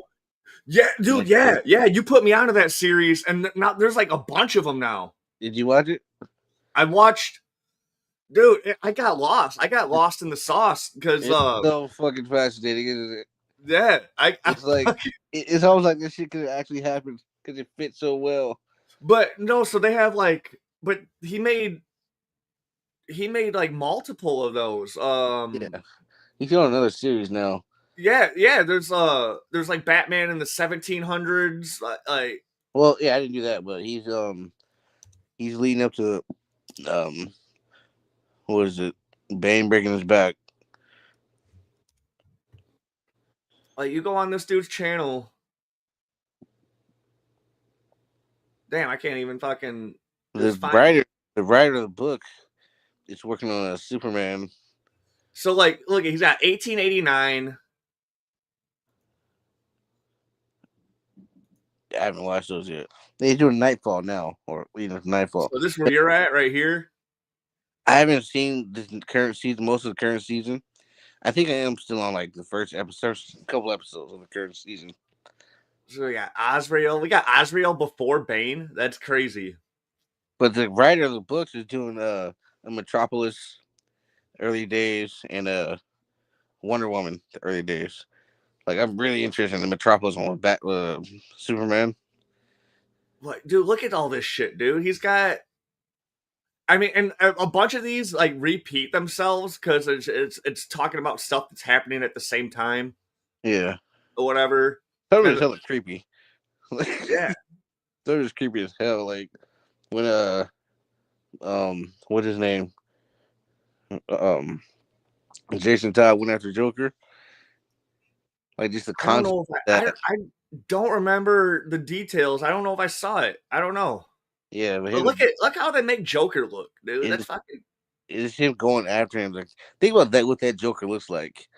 Yeah, dude, yeah. You put me onto that series, and now there's like a bunch of them now. Did you watch it? I watched... Dude, I got lost. I got lost in the sauce because it's so fucking fascinating, isn't it? Yeah, it's like it's almost like this shit could actually happen because it fits so well. But no, so they have like, but he made like multiple of those. Yeah, he's on another series now. Yeah. There's like Batman in the 1700s. Like, well, yeah, I didn't do that, but he's leading up to what is it? Bane breaking his back. Like, you go on this dude's channel. Damn, I can't even fucking. The writer of the book is working on a Superman. So, like, look, he's got 1889. I haven't watched those yet. They're doing Nightfall now, or Nightfall. So this is where you're at, right here. I haven't seen the current season, most of the current season. I think I am still on like the first episode, a couple episodes of the current season. So we got Azrael. We got Azrael before Bane. That's crazy. But the writer of the books is doing a Metropolis early days and Wonder Woman the early days. Like, I'm really interested in the Metropolis one with Superman. What, dude? Look at all this shit, dude. He's got. I mean, and a bunch of these like repeat themselves because it's talking about stuff that's happening at the same time. Yeah. Or whatever. That was hella creepy. Yeah. That was creepy as hell. Like when what's his name? Jason Todd went after Joker. Like just the concept. I don't remember the details. I don't know if I saw it. I don't know. Yeah, but look how they make Joker look, dude. That's fucking. It's him going after him. Like, think about that. What that Joker looks like,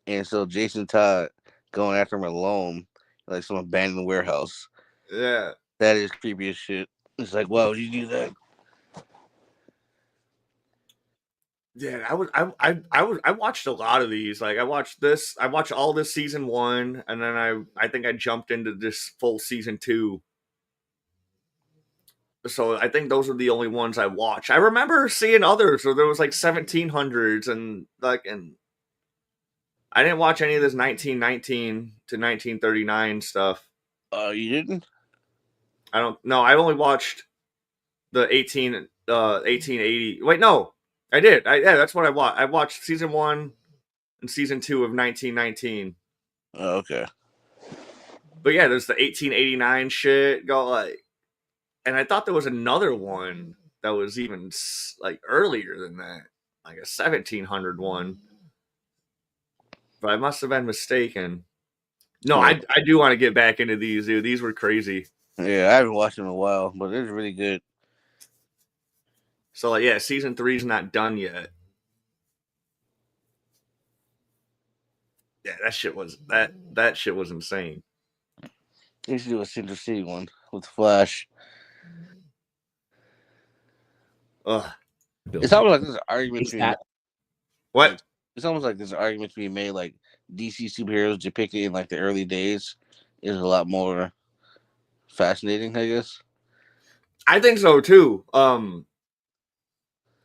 and so Jason Todd going after him alone, like some abandoned warehouse. Yeah, that is creepy as shit. It's like, why would you do that? Yeah, I watched a lot of these. Like I watched all this season 1, and then I think I jumped into this full season 2. So I think those are the only ones I watched. I remember seeing others where there was like 1700s and I didn't watch any of this 1919 to 1939 stuff. You didn't? I don't know. I only watched the 1880. Wait, no. I did. Yeah, that's what I watched. I watched season 1 and season 2 of 1919. Oh, okay. But yeah, there's the 1889 shit. And I thought there was another one that was even like earlier than that, like a 1700 one. But I must have been mistaken. No, I do want to get back into these, dude. These were crazy. Yeah, I haven't watched them in a while, but it was really good. So, like, yeah, season 3 is not done yet. Yeah, that shit was insane. They should do a Cinder City one with Flash. It's almost like there's an argument to be made. What? It's almost like there's an argument to be made, like DC superheroes depicted in like the early days is a lot more fascinating, I guess. I think so too.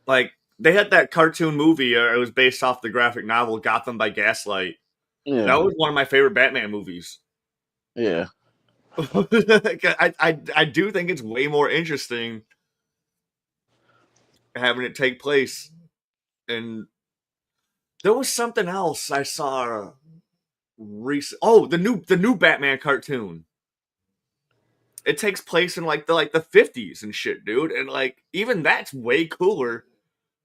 Like they had that cartoon movie. It was based off the graphic novel Gotham by Gaslight. Yeah, That was one of my favorite Batman movies. yeah. I do think it's way more interesting having it take place. And there was something else I saw recent. Oh, the new Batman cartoon. It takes place in like the 50s and shit, dude. And like even that's way cooler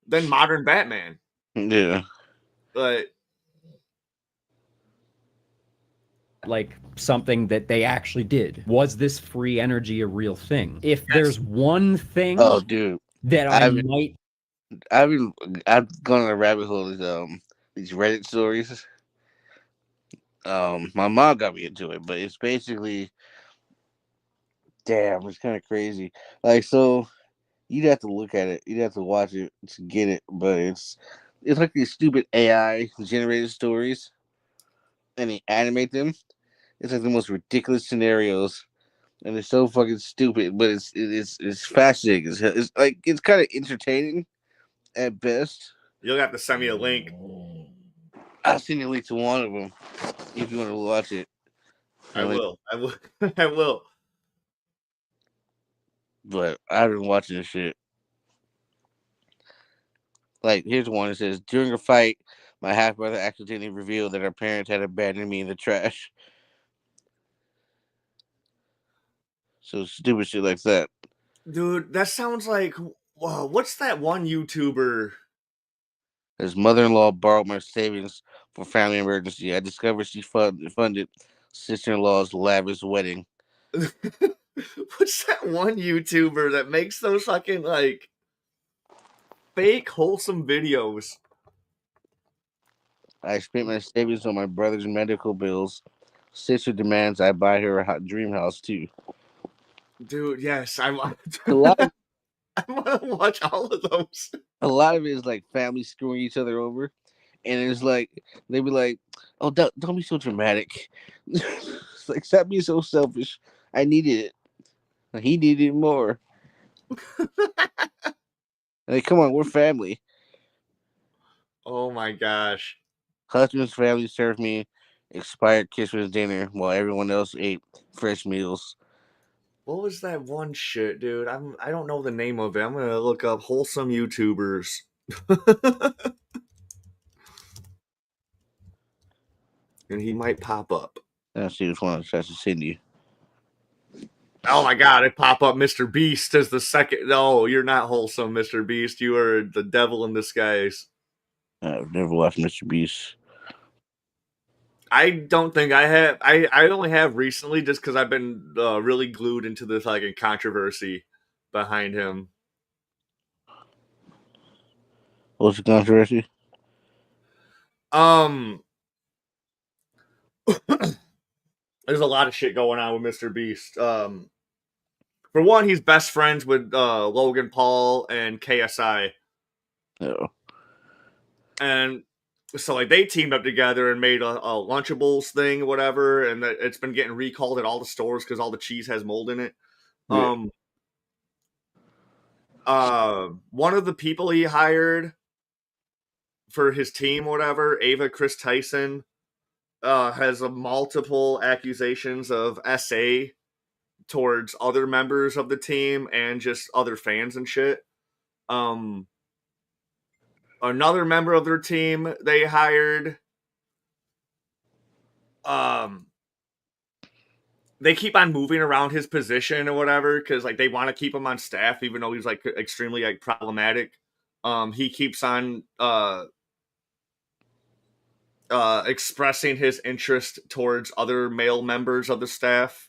than modern Batman. Yeah. But like something that they actually did. Was this free energy a real thing? If there's one thing Oh, dude, that I've gone on a rabbit hole with these Reddit stories. My mom got me into it, but it's basically, damn, it's kind of crazy. Like, so you'd have to look at it, you'd have to watch it to get it, but it's like these stupid AI generated stories, and they animate them. It's like the most ridiculous scenarios, and it's so fucking stupid, but it's fascinating. It's like it's kind of entertaining at best. you'll have to send me a link. I'll send you a link to one of them if you want to watch it. I will. I will. But I've been watching this shit. Like, here's one that says, during a fight, my half brother accidentally revealed that our parents had abandoned me in the trash. So stupid shit like that. Dude, that sounds like what's that one YouTuber? His mother-in-law borrowed my savings for family emergency. I discovered she funded sister-in-law's lavish wedding. What's that one YouTuber that makes those fucking like fake wholesome videos? I spent my savings on my brother's medical bills. Sister demands I buy her a dream house too. Dude, yes, I want. A lot of I want to watch all of those. a lot of it is like family screwing each other over, and it's like they be like, "Oh, don't be so dramatic. It's like, stop being so selfish. I needed it. He needed it more. Like, come on, we're family." Oh my gosh. Husband's family served me expired Christmas dinner while everyone else ate fresh meals. What was that one shit, dude? I don't know the name of it. I'm gonna look up wholesome YouTubers. And he might pop up. Let's see which one I tries to send you. Oh my god, it pop up Mr. Beast as the second. No, you're not wholesome, Mr. Beast. You are the devil in disguise. I've never watched Mr. Beast. I don't think I have. I only have recently just because I've been really glued into this like controversy behind him. What's the controversy? There's a lot of shit going on with Mr. Beast. For one, he's best friends with Logan Paul and KSI. No. And so like they teamed up together and made a Lunchables thing or whatever, and it's been getting recalled at all the stores because all the cheese has mold in it. Yeah. One of the people he hired for his team, whatever, Ava Chris Tyson, has multiple accusations of SA towards other members of the team and just other fans and shit. Another member of their team they hired, they keep on moving around his position or whatever because like they want to keep him on staff even though he's like extremely like problematic. He keeps on expressing his interest towards other male members of the staff,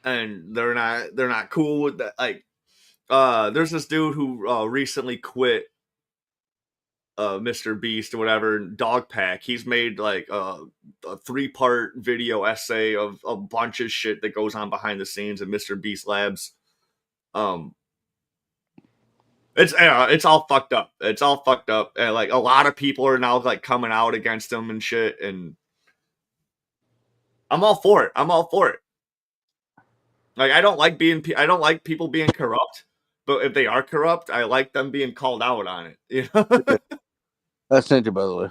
and they're not cool with that. Like, there's this dude who recently quit Mr. Beast or whatever, Dog Pack. He's made like a 3-part video essay of a bunch of shit that goes on behind the scenes at Mr. Beast Labs. It's all fucked up. It's all fucked up, and like a lot of people are now like coming out against him and shit. And I'm all for it. I'm all for it. Like, I don't like people being corrupt, but if they are corrupt, I like them being called out on it. You know? I sent you, by the way.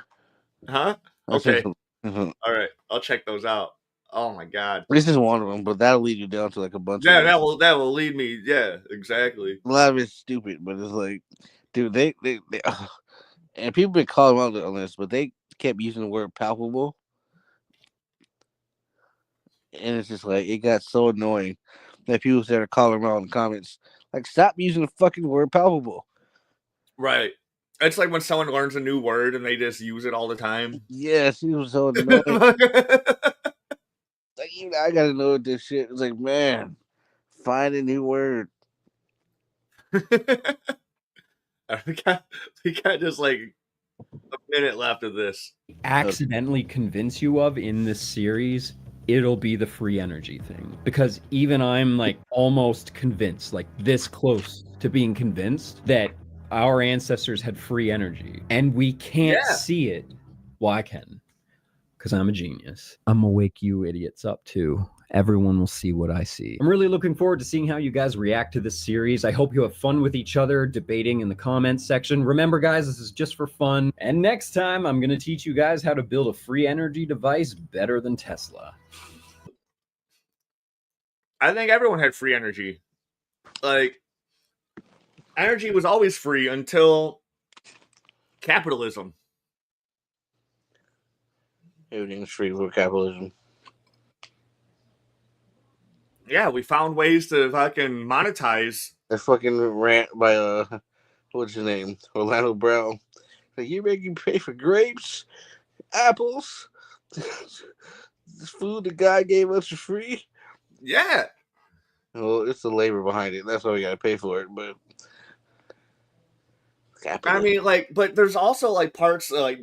Huh? I sent Okay. you. All right. I'll check those out. Oh my god. This is one of them, but that'll lead you down to like a bunch Yeah, of them. that will lead me. Yeah, exactly. A lot of it's stupid, but it's like, dude, they and people been calling out on this, but they kept using the word palpable, and it's just like it got so annoying that people started calling them out in the comments, like, stop using the fucking word palpable. Right. It's like when someone learns a new word and they just use it all the time. Yes, it was so annoying. Like, even I gotta know this shit. It's like, man, find a new word. we got just like a minute left of this. Accidentally convince you of in this series, it'll be the free energy thing. Because even I'm like almost convinced, like this close to being convinced that our ancestors had free energy. And we can't see it. Well, I can. Because I'm a genius. I'm gonna wake you idiots up too. Everyone will see what I see. I'm really looking forward to seeing how you guys react to this series. I hope you have fun with each other, debating in the comments section. Remember, guys, this is just for fun. And next time, I'm gonna teach you guys how to build a free energy device better than Tesla. I think everyone had free energy. Like, energy was always free until capitalism. Everything's free for capitalism. Yeah, we found ways to fucking monetize. That fucking rant by what's his name? Orlando Brown. Like, you make you pay for grapes, apples, this food the guy gave us for free. Yeah. Well, it's the labor behind it. That's why we gotta pay for it. But I mean, like, but there's also like parts like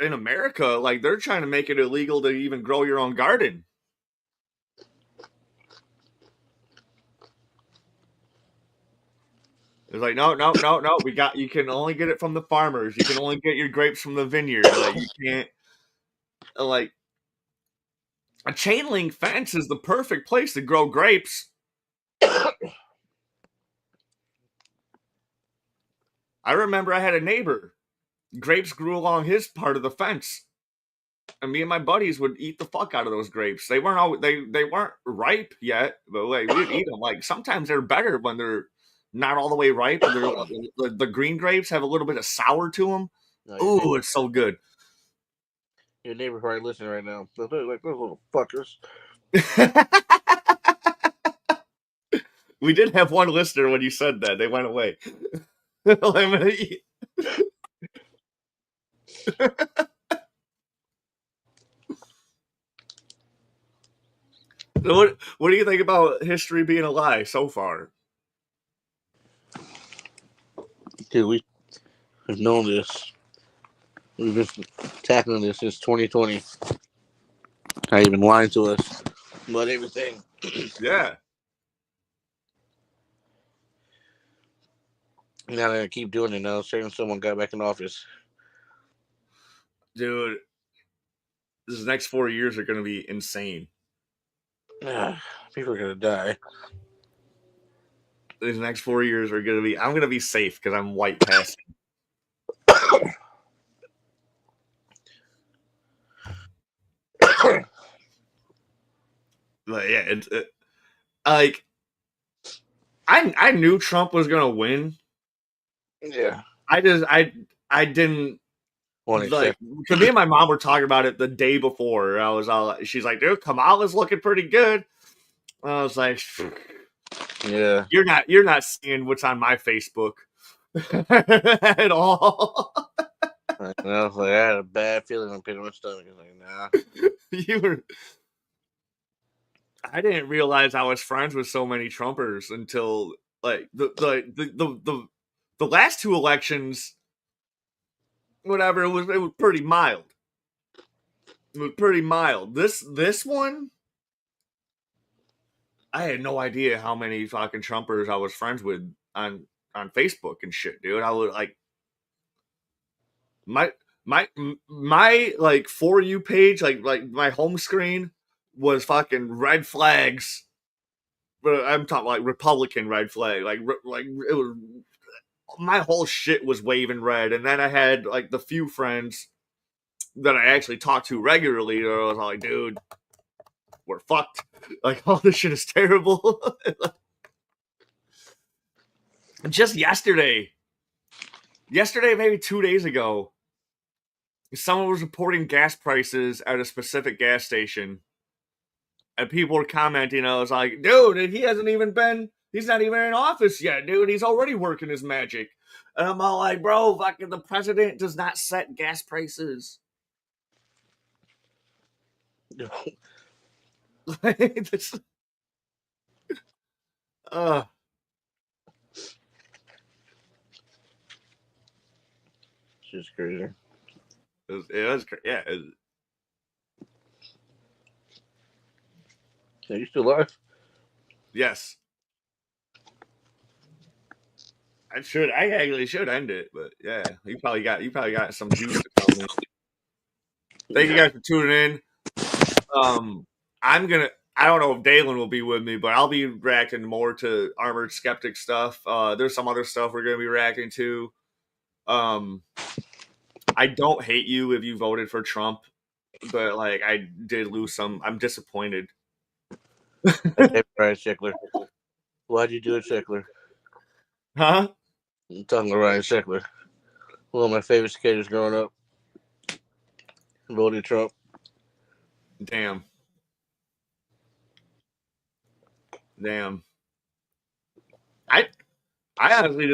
in America, like they're trying to make it illegal to even grow your own garden. It's like, no. You can only get it from the farmers. You can only get your grapes from the vineyard. Like, you can't, like, a chain link fence is the perfect place to grow grapes. I remember I had a neighbor. Grapes grew along his part of the fence. And me and my buddies would eat the fuck out of those grapes. They weren't they weren't ripe yet, but like we'd eat them. Like sometimes they're better when they're not all the way ripe. The green grapes have a little bit of sour to them. Ooh, it's so good. Your neighbor probably listening right now. They're like, those little fuckers. We did have one listener when you said that. They went away. So what do you think about history being a lie so far? Dude, we've known this. We've been tackling this since 2020. How you been lying to us about everything. Yeah. Now that I keep doing it now, saying someone got back in office. Dude, this next 4 years are going to be insane. People are going to die. These next 4 years are going to be... I'm going to be safe because I'm white passing. But yeah, like... I knew Trump was going to win. Yeah. I didn't... Like, because me and my mom were talking about it the day before. I was all... She's like, dude, Kamala's looking pretty good. I was like... Yeah, you're not seeing what's on my Facebook at all. I was like, I had a bad feeling on pit in my stomach. I was like, nah. I didn't realize I was friends with so many Trumpers until like the last two elections. Whatever, it was pretty mild. It was pretty mild. This one. I had no idea how many fucking Trumpers I was friends with on Facebook and shit, dude. I was like, my like For You page, like my home screen was fucking red flags. But I'm talking like Republican red flag. Like it was, my whole shit was waving red. And then I had like the few friends that I actually talked to regularly. I was like, dude, we're fucked. Like, all this shit is terrible. Just yesterday, maybe 2 days ago, someone was reporting gas prices at a specific gas station. And people were commenting. I was like, dude, he's not even in office yet, dude. He's already working his magic. And I'm all like, bro, fucking the president does not set gas prices. This, It's just crazy. It was yeah. Are you still alive? Yes. I actually should end it, but yeah, you probably got some juice to tell me. Thank you guys for tuning in. I don't know if Dalen will be with me, but I'll be reacting more to Armored Skeptic stuff. There's some other stuff we're gonna be reacting to. I don't hate you if you voted for Trump, but like I did lose some. I'm disappointed. Okay, Ryan Sheckler. Why'd you do it, Sheckler? Huh? I'm talking to Ryan Sheckler. One of my favorite skaters growing up. Voted Trump. Damn. I honestly just